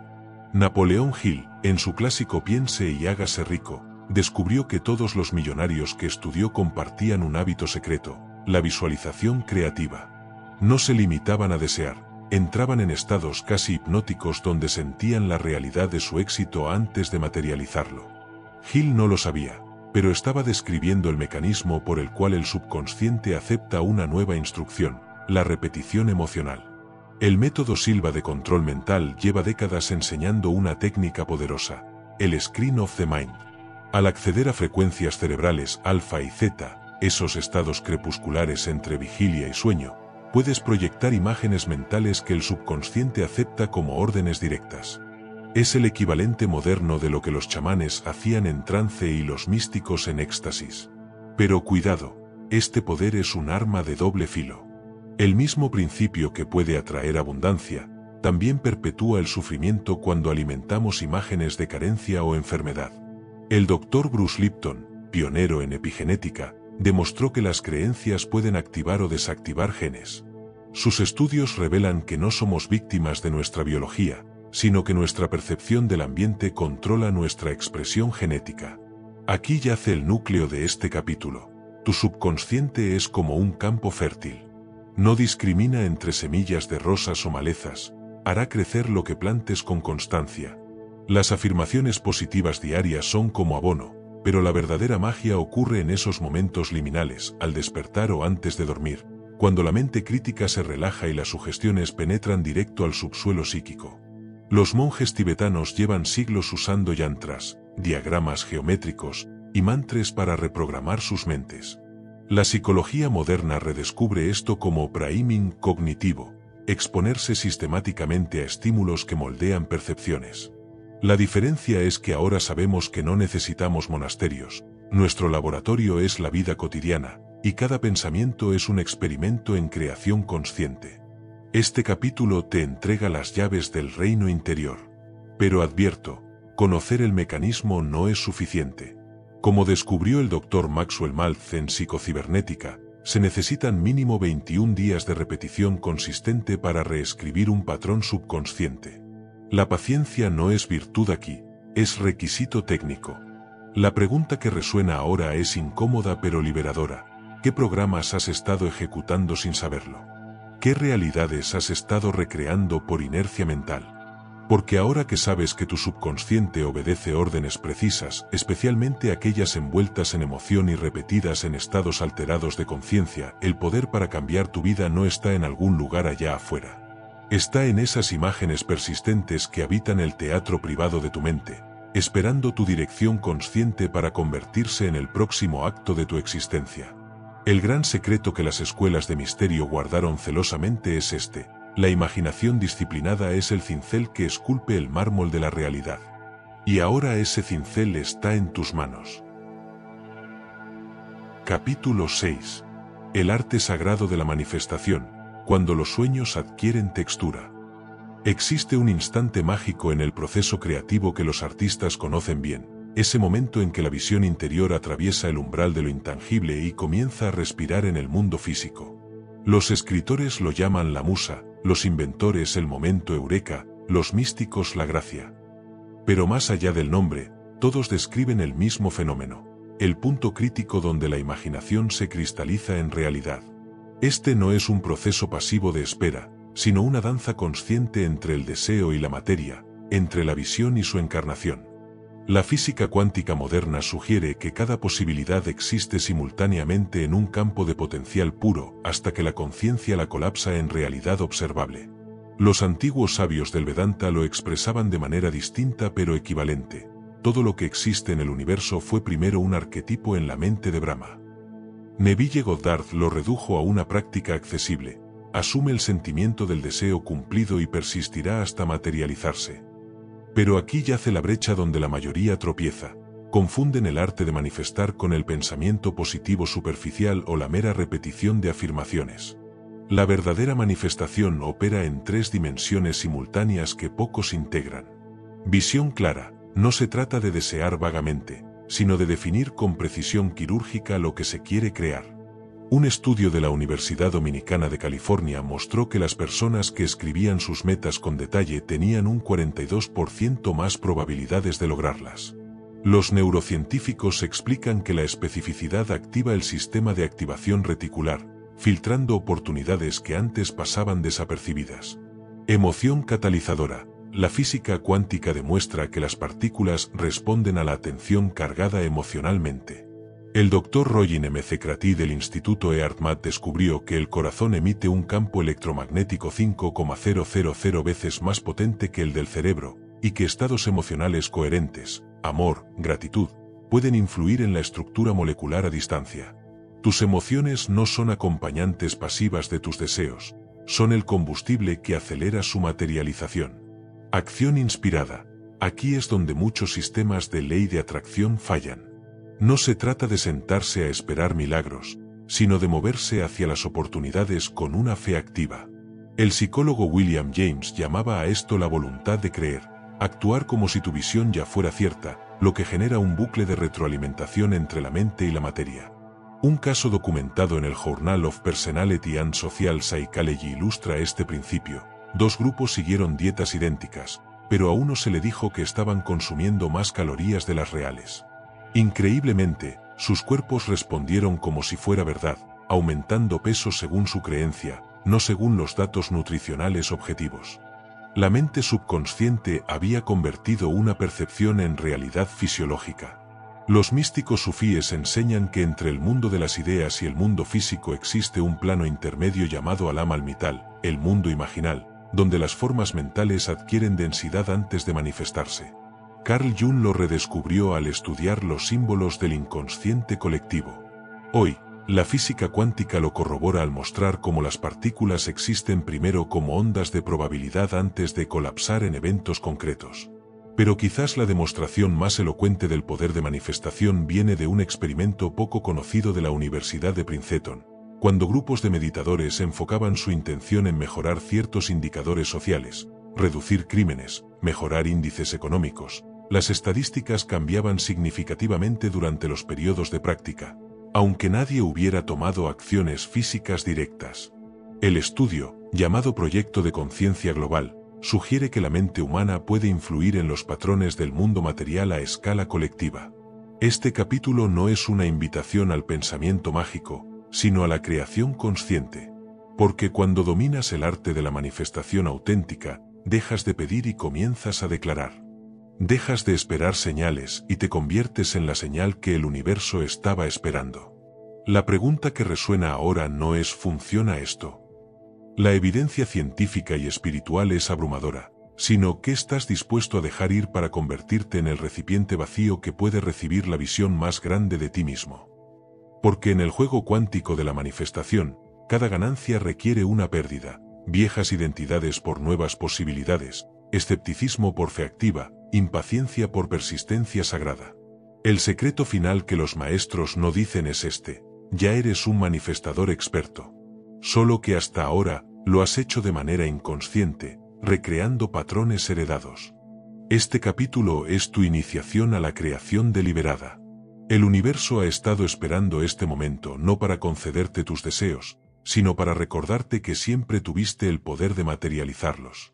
Napoleón Hill, en su clásico Piense y hágase rico, descubrió que todos los millonarios que estudió compartían un hábito secreto: la visualización creativa. No se limitaban a desear, entraban en estados casi hipnóticos donde sentían la realidad de su éxito antes de materializarlo. Hill no lo sabía, pero estaba describiendo el mecanismo por el cual el subconsciente acepta una nueva instrucción, la repetición emocional. El método Silva de control mental lleva décadas enseñando una técnica poderosa, el Screen of the Mind. Al acceder a frecuencias cerebrales alfa y zeta, esos estados crepusculares entre vigilia y sueño, puedes proyectar imágenes mentales que el subconsciente acepta como órdenes directas. Es el equivalente moderno de lo que los chamanes hacían en trance y los místicos en éxtasis. Pero cuidado, este poder es un arma de doble filo. El mismo principio que puede atraer abundancia, también perpetúa el sufrimiento cuando alimentamos imágenes de carencia o enfermedad. El Dr. Bruce Lipton, pionero en epigenética, demostró que las creencias pueden activar o desactivar genes. Sus estudios revelan que no somos víctimas de nuestra biología, sino que nuestra percepción del ambiente controla nuestra expresión genética. Aquí yace el núcleo de este capítulo. Tu subconsciente es como un campo fértil. No discrimina entre semillas de rosas o malezas, hará crecer lo que plantes con constancia. Las afirmaciones positivas diarias son como abono, pero la verdadera magia ocurre en esos momentos liminales, al despertar o antes de dormir, cuando la mente crítica se relaja y las sugestiones penetran directo al subsuelo psíquico. Los monjes tibetanos llevan siglos usando yantras, diagramas geométricos y mantras para reprogramar sus mentes. La psicología moderna redescubre esto como priming cognitivo, exponerse sistemáticamente a estímulos que moldean percepciones. La diferencia es que ahora sabemos que no necesitamos monasterios, nuestro laboratorio es la vida cotidiana, y cada pensamiento es un experimento en creación consciente. Este capítulo te entrega las llaves del reino interior. Pero advierto, conocer el mecanismo no es suficiente. Como descubrió el Dr. Maxwell Maltz en psicocibernética, se necesitan mínimo 21 días de repetición consistente para reescribir un patrón subconsciente. La paciencia no es virtud aquí, es requisito técnico. La pregunta que resuena ahora es incómoda pero liberadora. ¿Qué programas has estado ejecutando sin saberlo? ¿Qué realidades has estado recreando por inercia mental? Porque ahora que sabes que tu subconsciente obedece órdenes precisas, especialmente aquellas envueltas en emoción y repetidas en estados alterados de conciencia, el poder para cambiar tu vida no está en algún lugar allá afuera. Está en esas imágenes persistentes que habitan el teatro privado de tu mente, esperando tu dirección consciente para convertirse en el próximo acto de tu existencia. El gran secreto que las escuelas de misterio guardaron celosamente es este: la imaginación disciplinada es el cincel que esculpe el mármol de la realidad. Y ahora ese cincel está en tus manos. Capítulo 6. El arte sagrado de la manifestación, cuando los sueños adquieren textura. Existe un instante mágico en el proceso creativo que los artistas conocen bien. Ese momento en que la visión interior atraviesa el umbral de lo intangible y comienza a respirar en el mundo físico. Los escritores lo llaman la musa, los inventores el momento eureka, los místicos la gracia. Pero más allá del nombre, todos describen el mismo fenómeno, el punto crítico donde la imaginación se cristaliza en realidad. Este no es un proceso pasivo de espera, sino una danza consciente entre el deseo y la materia, entre la visión y su encarnación. La física cuántica moderna sugiere que cada posibilidad existe simultáneamente en un campo de potencial puro hasta que la conciencia la colapsa en realidad observable. Los antiguos sabios del Vedanta lo expresaban de manera distinta pero equivalente. Todo lo que existe en el universo fue primero un arquetipo en la mente de Brahma. Neville Goddard lo redujo a una práctica accesible: asume el sentimiento del deseo cumplido y persistirá hasta materializarse. Pero aquí yace la brecha donde la mayoría tropieza. Confunden el arte de manifestar con el pensamiento positivo superficial o la mera repetición de afirmaciones. La verdadera manifestación opera en 3 dimensiones simultáneas que pocos integran. Visión clara: no se trata de desear vagamente, sino de definir con precisión quirúrgica lo que se quiere crear. Un estudio de la Universidad Dominicana de California mostró que las personas que escribían sus metas con detalle tenían un 42% más probabilidades de lograrlas. Los neurocientíficos explican que la especificidad activa el sistema de activación reticular, filtrando oportunidades que antes pasaban desapercibidas. Emoción catalizadora: La física cuántica demuestra que las partículas responden a la atención cargada emocionalmente. El Dr. Royin McCarthy del Instituto Earthmat descubrió que el corazón emite un campo electromagnético 5,000 veces más potente que el del cerebro, y que estados emocionales coherentes, amor, gratitud, pueden influir en la estructura molecular a distancia. Tus emociones no son acompañantes pasivas de tus deseos, son el combustible que acelera su materialización. Acción inspirada. Aquí es donde muchos sistemas de ley de atracción fallan. No se trata de sentarse a esperar milagros, sino de moverse hacia las oportunidades con una fe activa. El psicólogo William James llamaba a esto la voluntad de creer, actuar como si tu visión ya fuera cierta, lo que genera un bucle de retroalimentación entre la mente y la materia. Un caso documentado en el Journal of Personality and Social Psychology ilustra este principio. Dos grupos siguieron dietas idénticas, pero a uno se le dijo que estaban consumiendo más calorías de las reales. Increíblemente, sus cuerpos respondieron como si fuera verdad, aumentando peso según su creencia, no según los datos nutricionales objetivos. La mente subconsciente había convertido una percepción en realidad fisiológica. Los místicos sufíes enseñan que entre el mundo de las ideas y el mundo físico existe un plano intermedio llamado alam al-mital, el mundo imaginal, donde las formas mentales adquieren densidad antes de manifestarse. Carl Jung lo redescubrió al estudiar los símbolos del inconsciente colectivo. Hoy, la física cuántica lo corrobora al mostrar cómo las partículas existen primero como ondas de probabilidad antes de colapsar en eventos concretos. Pero quizás la demostración más elocuente del poder de manifestación viene de un experimento poco conocido de la Universidad de Princeton, cuando grupos de meditadores enfocaban su intención en mejorar ciertos indicadores sociales, reducir crímenes, mejorar índices económicos. Las estadísticas cambiaban significativamente durante los periodos de práctica, aunque nadie hubiera tomado acciones físicas directas. El estudio, llamado Proyecto de Conciencia Global, sugiere que la mente humana puede influir en los patrones del mundo material a escala colectiva. Este capítulo no es una invitación al pensamiento mágico, sino a la creación consciente. Porque cuando dominas el arte de la manifestación auténtica, dejas de pedir y comienzas a declarar. Dejas de esperar señales y te conviertes en la señal que el universo estaba esperando. La pregunta que resuena ahora no es ¿funciona esto? La evidencia científica y espiritual es abrumadora, sino ¿qué estás dispuesto a dejar ir para convertirte en el recipiente vacío que puede recibir la visión más grande de ti mismo? Porque en el juego cuántico de la manifestación, cada ganancia requiere una pérdida, viejas identidades por nuevas posibilidades, escepticismo por fe activa, impaciencia por persistencia sagrada. El secreto final que los maestros no dicen es este: ya eres un manifestador experto. Solo que hasta ahora lo has hecho de manera inconsciente, recreando patrones heredados. Este capítulo es tu iniciación a la creación deliberada. El universo ha estado esperando este momento no para concederte tus deseos, sino para recordarte que siempre tuviste el poder de materializarlos.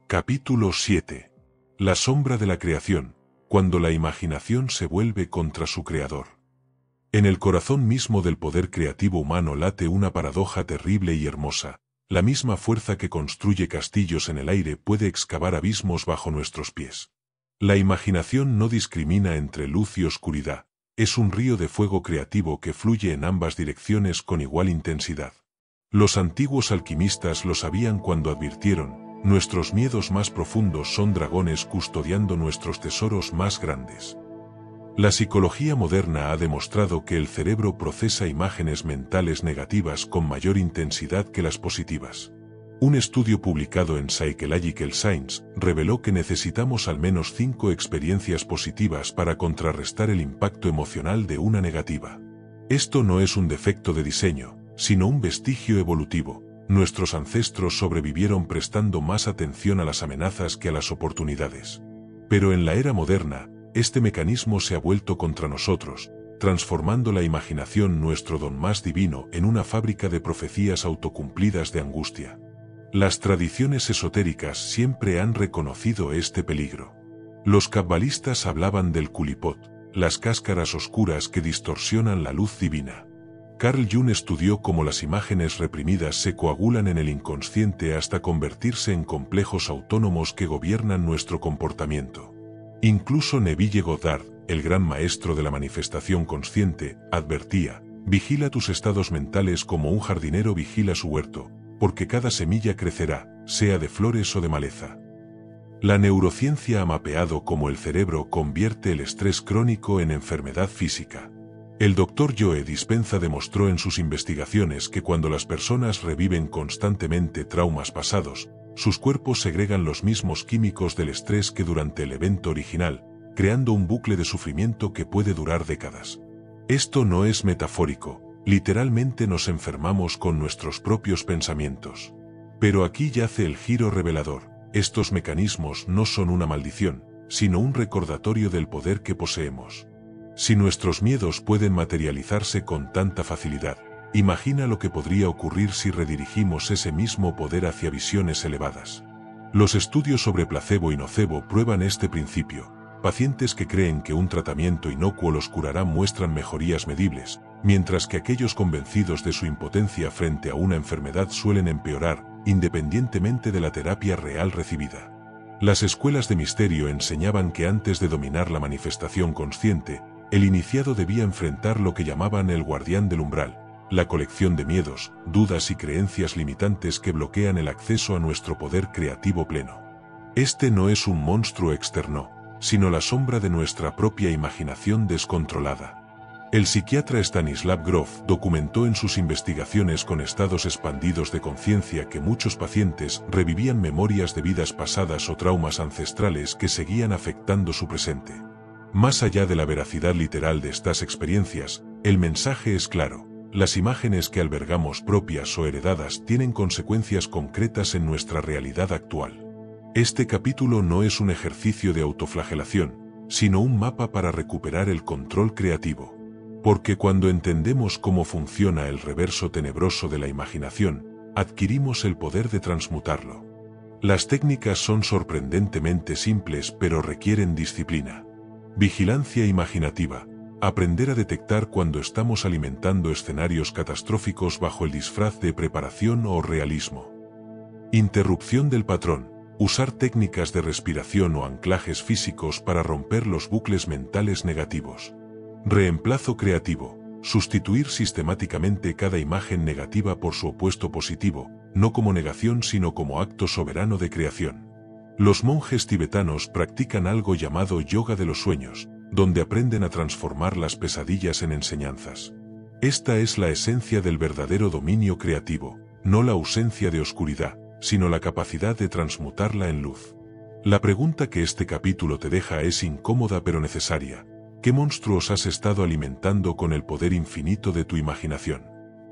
Capítulo 7. La sombra de la creación, cuando la imaginación se vuelve contra su creador. En el corazón mismo del poder creativo humano late una paradoja terrible y hermosa. La misma fuerza que construye castillos en el aire puede excavar abismos bajo nuestros pies. La imaginación no discrimina entre luz y oscuridad. Es un río de fuego creativo que fluye en ambas direcciones con igual intensidad. Los antiguos alquimistas lo sabían cuando advirtieron: nuestros miedos más profundos son dragones custodiando nuestros tesoros más grandes. La psicología moderna ha demostrado que el cerebro procesa imágenes mentales negativas con mayor intensidad que las positivas. Un estudio publicado en Psychological Science reveló que necesitamos al menos 5 experiencias positivas para contrarrestar el impacto emocional de una negativa. Esto no es un defecto de diseño, sino un vestigio evolutivo. Nuestros ancestros sobrevivieron prestando más atención a las amenazas que a las oportunidades. Pero en la era moderna, este mecanismo se ha vuelto contra nosotros, transformando la imaginación, nuestro don más divino, en una fábrica de profecías autocumplidas de angustia. Las tradiciones esotéricas siempre han reconocido este peligro. Los cabalistas hablaban del kulipot, las cáscaras oscuras que distorsionan la luz divina. Carl Jung estudió cómo las imágenes reprimidas se coagulan en el inconsciente hasta convertirse en complejos autónomos que gobiernan nuestro comportamiento. Incluso Neville Goddard, el gran maestro de la manifestación consciente, advertía: vigila tus estados mentales como un jardinero vigila su huerto, porque cada semilla crecerá, sea de flores o de maleza. La neurociencia ha mapeado cómo el cerebro convierte el estrés crónico en enfermedad física. El Dr. Joe Dispenza demostró en sus investigaciones que cuando las personas reviven constantemente traumas pasados, sus cuerpos segregan los mismos químicos del estrés que durante el evento original, creando un bucle de sufrimiento que puede durar décadas. Esto no es metafórico, literalmente nos enfermamos con nuestros propios pensamientos. Pero aquí yace el giro revelador: estos mecanismos no son una maldición, sino un recordatorio del poder que poseemos. Si nuestros miedos pueden materializarse con tanta facilidad, imagina lo que podría ocurrir si redirigimos ese mismo poder hacia visiones elevadas. Los estudios sobre placebo y nocebo prueban este principio. Pacientes que creen que un tratamiento inocuo los curará muestran mejorías medibles, mientras que aquellos convencidos de su impotencia frente a una enfermedad suelen empeorar, independientemente de la terapia real recibida. Las escuelas de misterio enseñaban que antes de dominar la manifestación consciente, el iniciado debía enfrentar lo que llamaban el guardián del umbral, la colección de miedos, dudas y creencias limitantes que bloquean el acceso a nuestro poder creativo pleno. Este no es un monstruo externo, sino la sombra de nuestra propia imaginación descontrolada. El psiquiatra Stanislav Grof documentó en sus investigaciones con estados expandidos de conciencia que muchos pacientes revivían memorias de vidas pasadas o traumas ancestrales que seguían afectando su presente. Más allá de la veracidad literal de estas experiencias, el mensaje es claro: las imágenes que albergamos propias o heredadas tienen consecuencias concretas en nuestra realidad actual. Este capítulo no es un ejercicio de autoflagelación, sino un mapa para recuperar el control creativo. Porque cuando entendemos cómo funciona el reverso tenebroso de la imaginación, adquirimos el poder de transmutarlo. Las técnicas son sorprendentemente simples, pero requieren disciplina. Vigilancia imaginativa. Aprender a detectar cuando estamos alimentando escenarios catastróficos bajo el disfraz de preparación o realismo. Interrupción del patrón. Usar técnicas de respiración o anclajes físicos para romper los bucles mentales negativos. Reemplazo creativo. Sustituir sistemáticamente cada imagen negativa por su opuesto positivo, no como negación sino como acto soberano de creación. Los monjes tibetanos practican algo llamado yoga de los sueños, donde aprenden a transformar las pesadillas en enseñanzas. Esta es la esencia del verdadero dominio creativo, no la ausencia de oscuridad, sino la capacidad de transmutarla en luz. La pregunta que este capítulo te deja es incómoda pero necesaria: ¿qué monstruos has estado alimentando con el poder infinito de tu imaginación?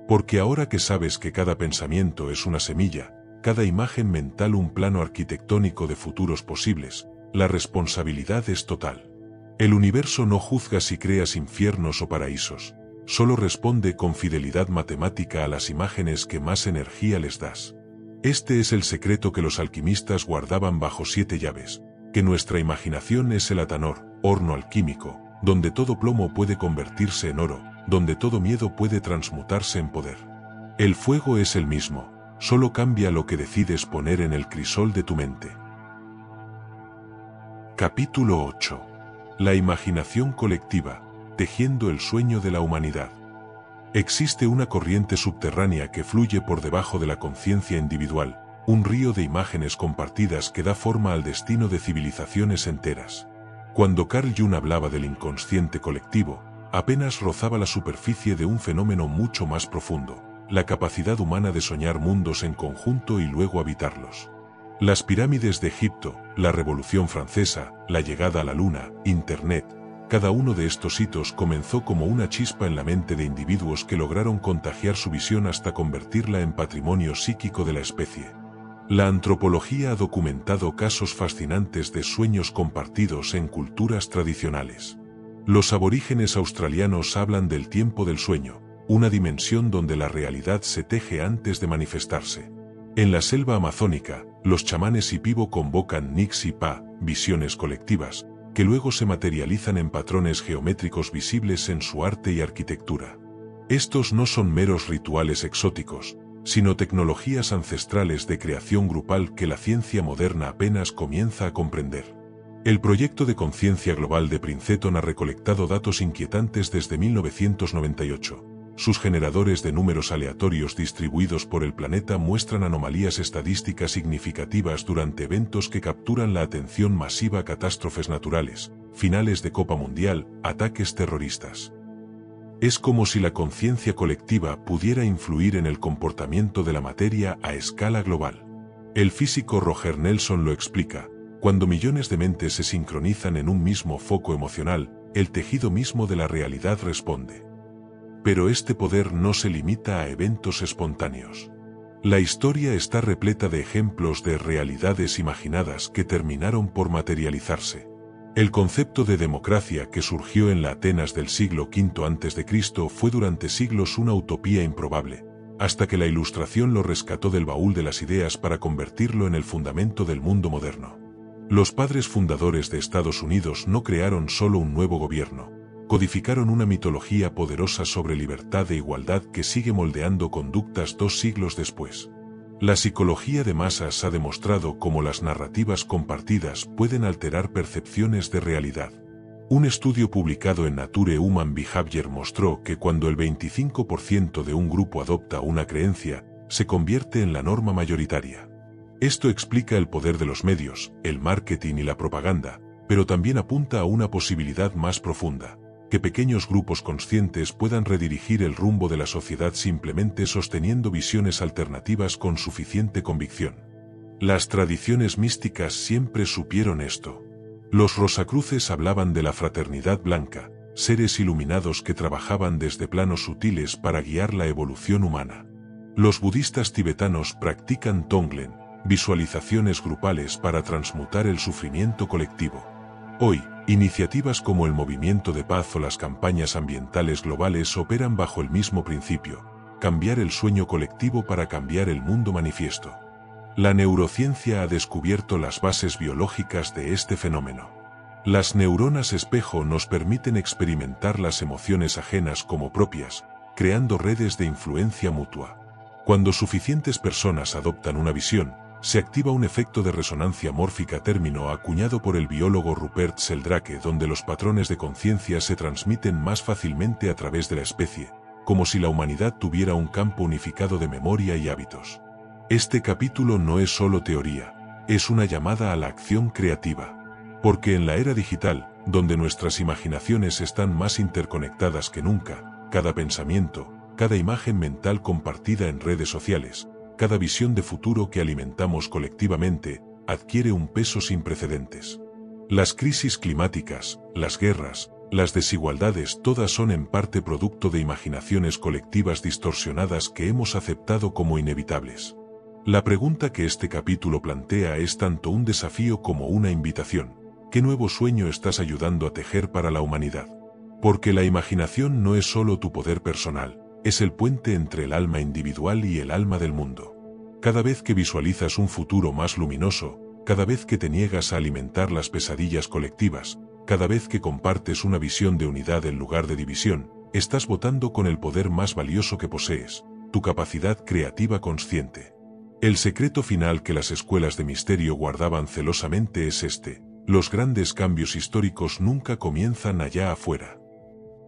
Porque ahora que sabes que cada pensamiento es una semilla, cada imagen mental un plano arquitectónico de futuros posibles, la responsabilidad es total. El universo no juzga si creas infiernos o paraísos, solo responde con fidelidad matemática a las imágenes que más energía les das. Este es el secreto que los alquimistas guardaban bajo 7 llaves, que nuestra imaginación es el atanor, horno alquímico, donde todo plomo puede convertirse en oro, donde todo miedo puede transmutarse en poder. El fuego es el mismo, solo cambia lo que decides poner en el crisol de tu mente. Capítulo 8. La imaginación colectiva, tejiendo el sueño de la humanidad. Existe una corriente subterránea que fluye por debajo de la conciencia individual, un río de imágenes compartidas que da forma al destino de civilizaciones enteras. Cuando Carl Jung hablaba del inconsciente colectivo, apenas rozaba la superficie de un fenómeno mucho más profundo: la capacidad humana de soñar mundos en conjunto y luego habitarlos. Las pirámides de Egipto, la Revolución Francesa, la llegada a la Luna, Internet, cada uno de estos hitos comenzó como una chispa en la mente de individuos que lograron contagiar su visión hasta convertirla en patrimonio psíquico de la especie. La antropología ha documentado casos fascinantes de sueños compartidos en culturas tradicionales. Los aborígenes australianos hablan del tiempo del sueño, una dimensión donde la realidad se teje antes de manifestarse. En la selva amazónica, los chamanes Ipibo convocan Nix y Pa, visiones colectivas, que luego se materializan en patrones geométricos visibles en su arte y arquitectura. Estos no son meros rituales exóticos, sino tecnologías ancestrales de creación grupal que la ciencia moderna apenas comienza a comprender. El proyecto de conciencia global de Princeton ha recolectado datos inquietantes desde 1998. Sus generadores de números aleatorios distribuidos por el planeta muestran anomalías estadísticas significativas durante eventos que capturan la atención masiva: catástrofes naturales, finales de Copa Mundial, ataques terroristas. Es como si la conciencia colectiva pudiera influir en el comportamiento de la materia a escala global. El físico Roger Nelson lo explica: cuando millones de mentes se sincronizan en un mismo foco emocional, el tejido mismo de la realidad responde. Pero este poder no se limita a eventos espontáneos. La historia está repleta de ejemplos de realidades imaginadas que terminaron por materializarse. El concepto de democracia que surgió en la Atenas del siglo V a.C. fue durante siglos una utopía improbable, hasta que la Ilustración lo rescató del baúl de las ideas para convertirlo en el fundamento del mundo moderno. Los padres fundadores de Estados Unidos no crearon solo un nuevo gobierno, codificaron una mitología poderosa sobre libertad e igualdad que sigue moldeando conductas 2 siglos después. La psicología de masas ha demostrado cómo las narrativas compartidas pueden alterar percepciones de realidad. Un estudio publicado en Nature Human Behavior mostró que cuando el 25% de un grupo adopta una creencia, se convierte en la norma mayoritaria. Esto explica el poder de los medios, el marketing y la propaganda, pero también apunta a una posibilidad más profunda: que pequeños grupos conscientes puedan redirigir el rumbo de la sociedad simplemente sosteniendo visiones alternativas con suficiente convicción. Las tradiciones místicas siempre supieron esto. Los Rosacruces hablaban de la fraternidad blanca, seres iluminados que trabajaban desde planos sutiles para guiar la evolución humana. Los budistas tibetanos practican Tonglen, visualizaciones grupales para transmutar el sufrimiento colectivo. Hoy, iniciativas como el Movimiento de Paz o las campañas ambientales globales operan bajo el mismo principio: cambiar el sueño colectivo para cambiar el mundo manifiesto. La neurociencia ha descubierto las bases biológicas de este fenómeno. Las neuronas espejo nos permiten experimentar las emociones ajenas como propias, creando redes de influencia mutua. Cuando suficientes personas adoptan una visión, se activa un efecto de resonancia mórfica, término acuñado por el biólogo Rupert Sheldrake, donde los patrones de conciencia se transmiten más fácilmente a través de la especie, como si la humanidad tuviera un campo unificado de memoria y hábitos. Este capítulo no es solo teoría, es una llamada a la acción creativa. Porque en la era digital, donde nuestras imaginaciones están más interconectadas que nunca, cada pensamiento, cada imagen mental compartida en redes sociales, cada visión de futuro que alimentamos colectivamente, adquiere un peso sin precedentes. Las crisis climáticas, las guerras, las desigualdades, todas son en parte producto de imaginaciones colectivas distorsionadas que hemos aceptado como inevitables. La pregunta que este capítulo plantea es tanto un desafío como una invitación. ¿Qué nuevo sueño estás ayudando a tejer para la humanidad? Porque la imaginación no es solo tu poder personal, es el puente entre el alma individual y el alma del mundo. Cada vez que visualizas un futuro más luminoso, cada vez que te niegas a alimentar las pesadillas colectivas, cada vez que compartes una visión de unidad en lugar de división, estás votando con el poder más valioso que posees, tu capacidad creativa consciente. El secreto final que las escuelas de misterio guardaban celosamente es este: los grandes cambios históricos nunca comienzan allá afuera.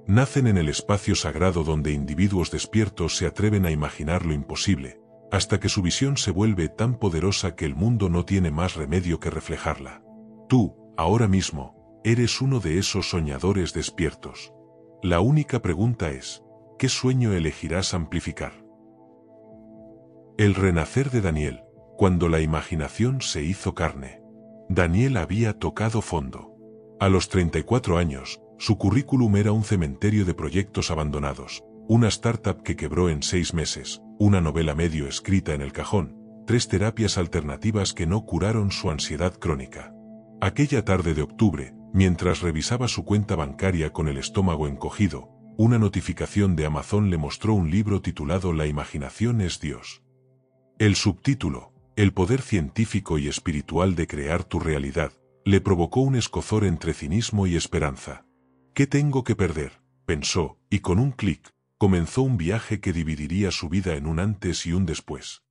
Nacen en el espacio sagrado donde individuos despiertos se atreven a imaginar lo imposible, hasta que su visión se vuelve tan poderosa que el mundo no tiene más remedio que reflejarla. Tú, ahora mismo, eres uno de esos soñadores despiertos. La única pregunta es: ¿qué sueño elegirás amplificar? El renacer de Daniel, cuando la imaginación se hizo carne. Daniel había tocado fondo. A los 34 años, su currículum era un cementerio de proyectos abandonados, una startup que quebró en 6 meses, una novela medio escrita en el cajón, 3 terapias alternativas que no curaron su ansiedad crónica. Aquella tarde de octubre, mientras revisaba su cuenta bancaria con el estómago encogido, una notificación de Amazon le mostró un libro titulado La imaginación es Dios. El subtítulo, El poder científico y espiritual de crear tu realidad, le provocó un escozor entre cinismo y esperanza. ¿Qué tengo que perder?, pensó, y con un clic, comenzó un viaje que dividiría su vida en un antes y un después.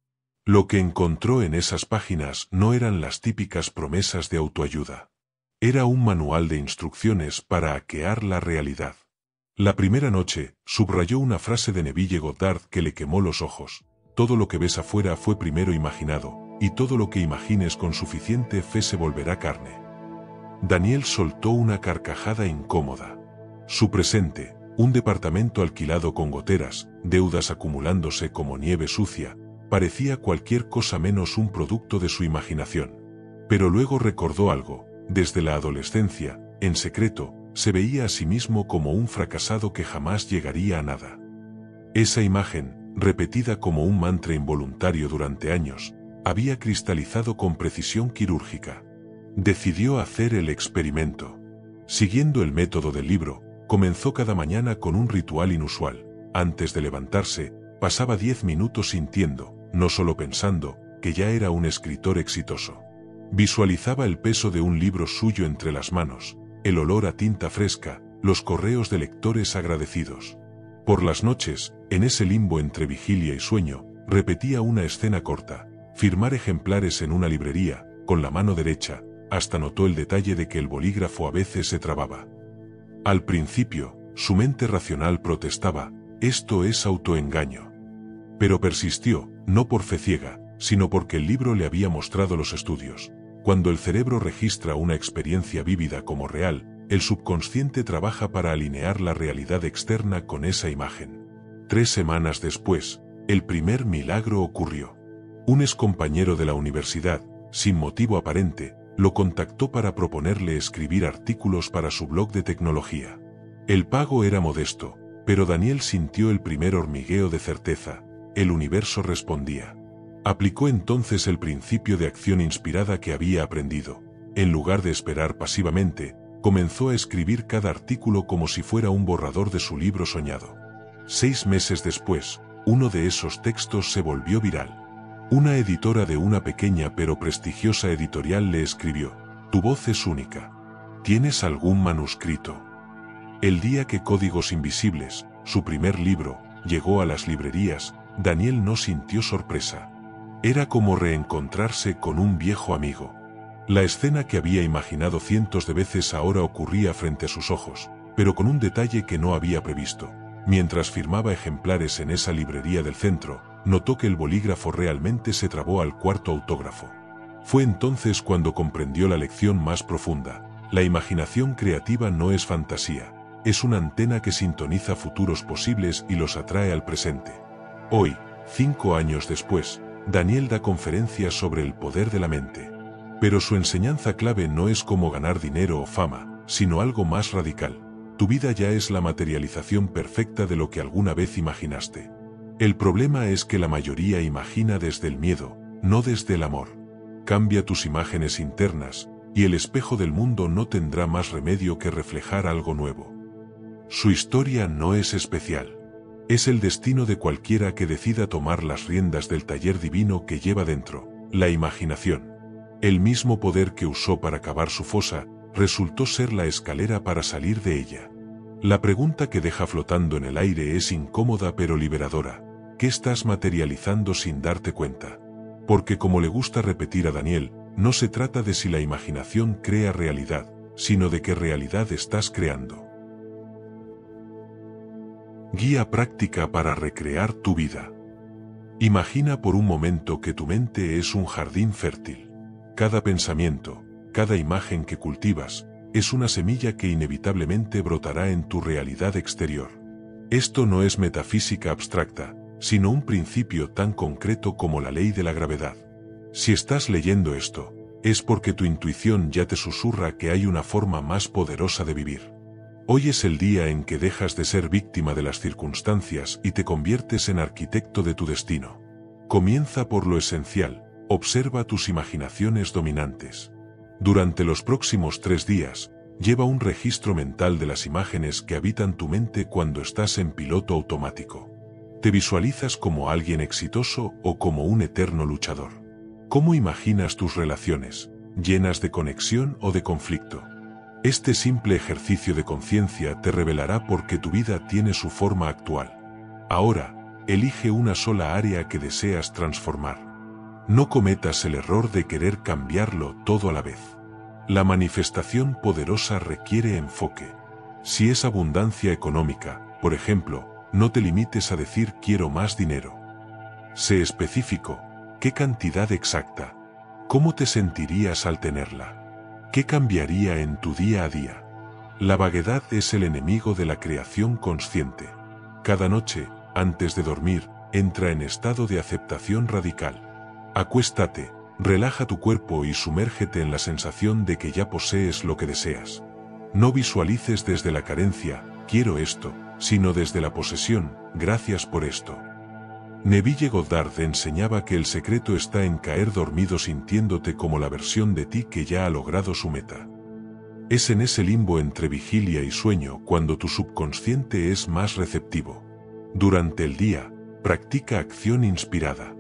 Lo que encontró en esas páginas no eran las típicas promesas de autoayuda. Era un manual de instrucciones para hackear la realidad. La primera noche, subrayó una frase de Neville Goddard que le quemó los ojos. Todo lo que ves afuera fue primero imaginado, y todo lo que imagines con suficiente fe se volverá carne. Daniel soltó una carcajada incómoda. Su presente, un departamento alquilado con goteras, deudas acumulándose como nieve sucia, parecía cualquier cosa menos un producto de su imaginación. Pero luego recordó algo. Desde la adolescencia, en secreto, se veía a sí mismo como un fracasado que jamás llegaría a nada. Esa imagen, repetida como un mantra involuntario durante años, había cristalizado con precisión quirúrgica. Decidió hacer el experimento. Siguiendo el método del libro, comenzó cada mañana con un ritual inusual. Antes de levantarse, pasaba 10 minutos sintiendo, no solo pensando, que ya era un escritor exitoso. Visualizaba el peso de un libro suyo entre las manos, el olor a tinta fresca, los correos de lectores agradecidos. Por las noches, en ese limbo entre vigilia y sueño, repetía una escena corta: firmar ejemplares en una librería, con la mano derecha, hasta notó el detalle de que el bolígrafo a veces se trababa. Al principio, su mente racional protestaba: esto es autoengaño. Pero persistió, no por fe ciega, sino porque el libro le había mostrado los estudios. Cuando el cerebro registra una experiencia vívida como real, el subconsciente trabaja para alinear la realidad externa con esa imagen. 3 semanas después, el primer milagro ocurrió. Un excompañero de la universidad, sin motivo aparente, lo contactó para proponerle escribir artículos para su blog de tecnología. El pago era modesto, pero Daniel sintió el primer hormigueo de certeza: el universo respondía. Aplicó entonces el principio de acción inspirada que había aprendido. En lugar de esperar pasivamente, comenzó a escribir cada artículo como si fuera un borrador de su libro soñado. 6 meses después, uno de esos textos se volvió viral. Una editora de una pequeña pero prestigiosa editorial le escribió: tu voz es única. ¿Tienes algún manuscrito? El día que Códigos Invisibles, su primer libro, llegó a las librerías, Daniel no sintió sorpresa. Era como reencontrarse con un viejo amigo. La escena que había imaginado cientos de veces ahora ocurría frente a sus ojos, pero con un detalle que no había previsto. Mientras firmaba ejemplares en esa librería del centro, notó que el bolígrafo realmente se trabó al cuarto autógrafo. Fue entonces cuando comprendió la lección más profunda: la imaginación creativa no es fantasía, es una antena que sintoniza futuros posibles y los atrae al presente. Hoy, 5 años después, Daniel da conferencias sobre el poder de la mente. Pero su enseñanza clave no es cómo ganar dinero o fama, sino algo más radical: tu vida ya es la materialización perfecta de lo que alguna vez imaginaste. El problema es que la mayoría imagina desde el miedo, no desde el amor. Cambia tus imágenes internas, y el espejo del mundo no tendrá más remedio que reflejar algo nuevo. Su historia no es especial. Es el destino de cualquiera que decida tomar las riendas del taller divino que lleva dentro, la imaginación. El mismo poder que usó para cavar su fosa, resultó ser la escalera para salir de ella. La pregunta que deja flotando en el aire es incómoda pero liberadora: ¿qué estás materializando sin darte cuenta? Porque, como le gusta repetir a Daniel, no se trata de si la imaginación crea realidad, sino de qué realidad estás creando. Guía práctica para recrear tu vida. Imagina por un momento que tu mente es un jardín fértil. Cada pensamiento, cada imagen que cultivas, es una semilla que inevitablemente brotará en tu realidad exterior. Esto no es metafísica abstracta, sino un principio tan concreto como la ley de la gravedad. Si estás leyendo esto, es porque tu intuición ya te susurra que hay una forma más poderosa de vivir. Hoy es el día en que dejas de ser víctima de las circunstancias y te conviertes en arquitecto de tu destino. Comienza por lo esencial: observa tus imaginaciones dominantes. Durante los próximos 3 días, lleva un registro mental de las imágenes que habitan tu mente cuando estás en piloto automático. ¿Te visualizas como alguien exitoso o como un eterno luchador? ¿Cómo imaginas tus relaciones, llenas de conexión o de conflicto? Este simple ejercicio de conciencia te revelará por qué tu vida tiene su forma actual. Ahora, elige una sola área que deseas transformar. No cometas el error de querer cambiarlo todo a la vez. La manifestación poderosa requiere enfoque. Si es abundancia económica, por ejemplo, no te limites a decir quiero más dinero. Sé específico. ¿Qué cantidad exacta? ¿Cómo te sentirías al tenerla? ¿Qué cambiaría en tu día a día? La vaguedad es el enemigo de la creación consciente. Cada noche, antes de dormir, entra en estado de aceptación radical. Acuéstate, relaja tu cuerpo y sumérgete en la sensación de que ya posees lo que deseas. No visualices desde la carencia, quiero esto, sino desde la posesión, gracias por esto. Neville Goddard enseñaba que el secreto está en caer dormido sintiéndote como la versión de ti que ya ha logrado su meta. Es en ese limbo entre vigilia y sueño cuando tu subconsciente es más receptivo. Durante el día, practica acción inspirada.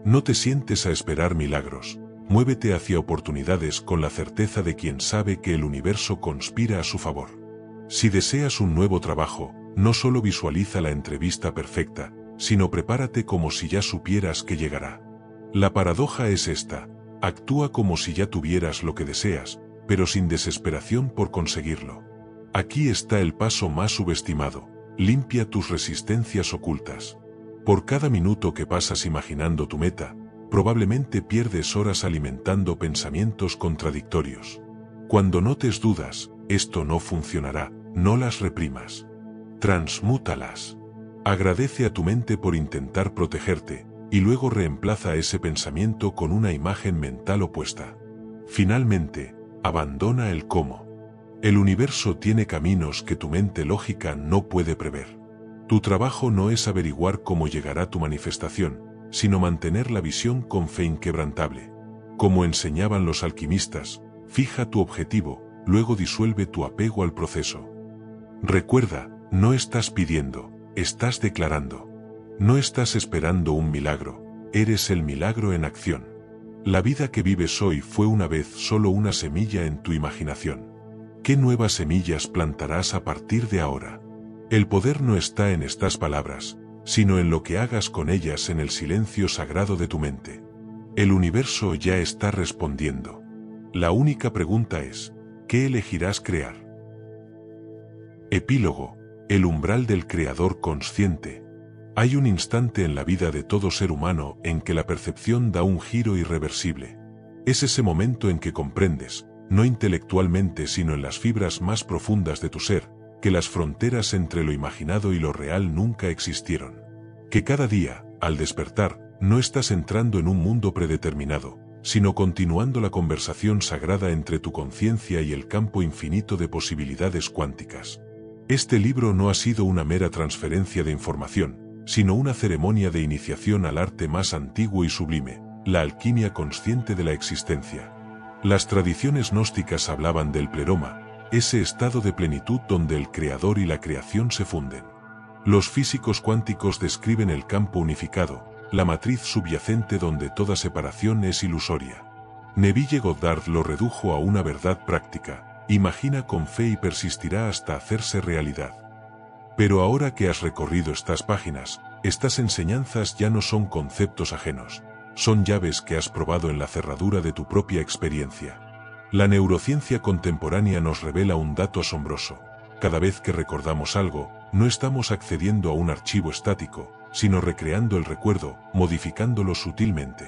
No te sientes a esperar milagros, muévete hacia oportunidades con la certeza de quien sabe que el universo conspira a su favor. Si deseas un nuevo trabajo, no solo visualiza la entrevista perfecta, sino prepárate como si ya supieras que llegará. La paradoja es esta: actúa como si ya tuvieras lo que deseas, pero sin desesperación por conseguirlo. Aquí está el paso más subestimado: limpia tus resistencias ocultas. Por cada minuto que pasas imaginando tu meta, probablemente pierdes horas alimentando pensamientos contradictorios. Cuando notes dudas, esto no funcionará, no las reprimas. Transmútalas. Agradece a tu mente por intentar protegerte, y luego reemplaza ese pensamiento con una imagen mental opuesta. Finalmente, abandona el cómo. El universo tiene caminos que tu mente lógica no puede prever. Tu trabajo no es averiguar cómo llegará tu manifestación, sino mantener la visión con fe inquebrantable. Como enseñaban los alquimistas, fija tu objetivo, luego disuelve tu apego al proceso. Recuerda, no estás pidiendo, estás declarando. No estás esperando un milagro, eres el milagro en acción. La vida que vives hoy fue una vez solo una semilla en tu imaginación. ¿Qué nuevas semillas plantarás a partir de ahora? El poder no está en estas palabras, sino en lo que hagas con ellas en el silencio sagrado de tu mente. El universo ya está respondiendo. La única pregunta es, ¿qué elegirás crear? Epílogo: el umbral del creador consciente. Hay un instante en la vida de todo ser humano en que la percepción da un giro irreversible. Es ese momento en que comprendes, no intelectualmente sino en las fibras más profundas de tu ser, que las fronteras entre lo imaginado y lo real nunca existieron. Que cada día, al despertar, no estás entrando en un mundo predeterminado, sino continuando la conversación sagrada entre tu conciencia y el campo infinito de posibilidades cuánticas. Este libro no ha sido una mera transferencia de información, sino una ceremonia de iniciación al arte más antiguo y sublime, la alquimia consciente de la existencia. Las tradiciones gnósticas hablaban del pleroma, ese estado de plenitud donde el creador y la creación se funden. Los físicos cuánticos describen el campo unificado, la matriz subyacente donde toda separación es ilusoria. Neville Goddard lo redujo a una verdad práctica: imagina con fe y persistirá hasta hacerse realidad. Pero ahora que has recorrido estas páginas, estas enseñanzas ya no son conceptos ajenos, son llaves que has probado en la cerradura de tu propia experiencia. La neurociencia contemporánea nos revela un dato asombroso: cada vez que recordamos algo, no estamos accediendo a un archivo estático, sino recreando el recuerdo, modificándolo sutilmente.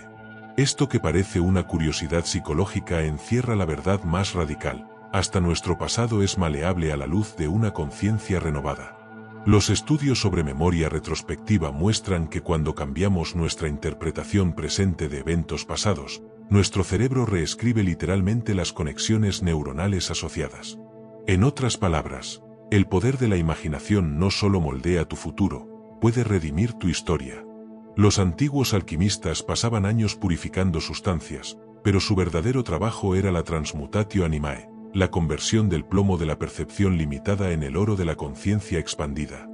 Esto que parece una curiosidad psicológica encierra la verdad más radical: hasta nuestro pasado es maleable a la luz de una conciencia renovada. Los estudios sobre memoria retrospectiva muestran que cuando cambiamos nuestra interpretación presente de eventos pasados, nuestro cerebro reescribe literalmente las conexiones neuronales asociadas. En otras palabras, el poder de la imaginación no solo moldea tu futuro, puede redimir tu historia. Los antiguos alquimistas pasaban años purificando sustancias, pero su verdadero trabajo era la transmutatio animae, la conversión del plomo de la percepción limitada en el oro de la conciencia expandida.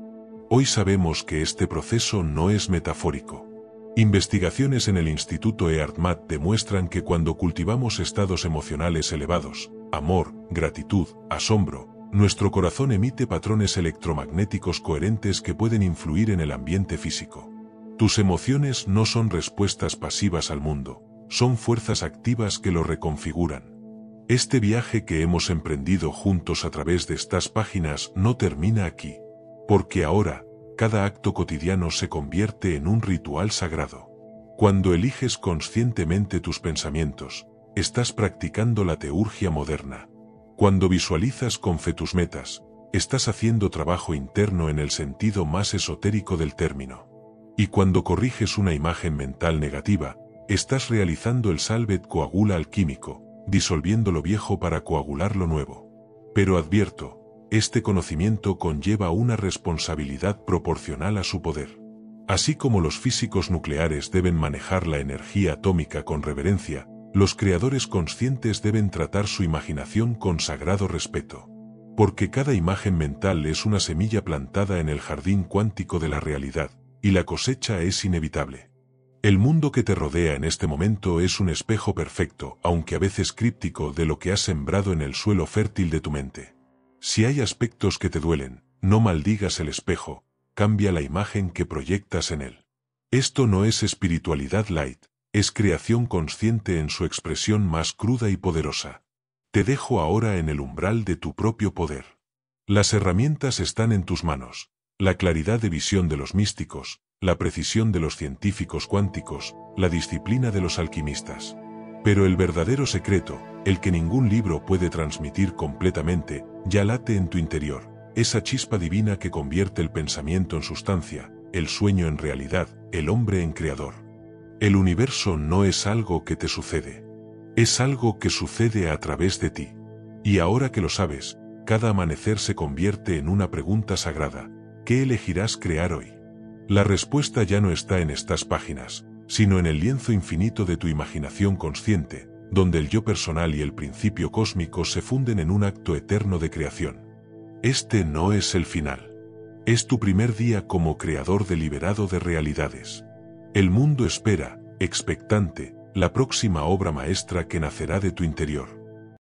Hoy sabemos que este proceso no es metafórico. Investigaciones en el Instituto Earthmat demuestran que cuando cultivamos estados emocionales elevados, amor, gratitud, asombro, Nuestro corazón emite patrones electromagnéticos coherentes que pueden influir en el ambiente físico. Tus emociones no son respuestas pasivas al mundo, son fuerzas activas que lo reconfiguran. Este viaje que hemos emprendido juntos a través de estas páginas no termina aquí, porque ahora, cada acto cotidiano se convierte en un ritual sagrado. Cuando eliges conscientemente tus pensamientos, estás practicando la teurgia moderna. Cuando visualizas con fe tus metas, estás haciendo trabajo interno en el sentido más esotérico del término. Y cuando corriges una imagen mental negativa, estás realizando el Salvet Coagula alquímico, disolviendo lo viejo para coagular lo nuevo. Pero advierto, este conocimiento conlleva una responsabilidad proporcional a su poder. Así como los físicos nucleares deben manejar la energía atómica con reverencia, los creadores conscientes deben tratar su imaginación con sagrado respeto. Porque cada imagen mental es una semilla plantada en el jardín cuántico de la realidad, y la cosecha es inevitable. El mundo que te rodea en este momento es un espejo perfecto, aunque a veces críptico, de lo que has sembrado en el suelo fértil de tu mente. Si hay aspectos que te duelen, no maldigas el espejo, cambia la imagen que proyectas en él. Esto no es espiritualidad light, es creación consciente en su expresión más cruda y poderosa. Te dejo ahora en el umbral de tu propio poder. Las herramientas están en tus manos, la claridad de visión de los místicos, la precisión de los científicos cuánticos, la disciplina de los alquimistas. Pero el verdadero secreto, el que ningún libro puede transmitir completamente, ya late en tu interior, esa chispa divina que convierte el pensamiento en sustancia, el sueño en realidad, el hombre en creador. El universo no es algo que te sucede, es algo que sucede a través de ti. Y ahora que lo sabes, cada amanecer se convierte en una pregunta sagrada: ¿qué elegirás crear hoy? La respuesta ya no está en estas páginas, sino en el lienzo infinito de tu imaginación consciente, donde el yo personal y el principio cósmico se funden en un acto eterno de creación. Este no es el final. Es tu primer día como creador deliberado de realidades. El mundo espera, expectante, la próxima obra maestra que nacerá de tu interior.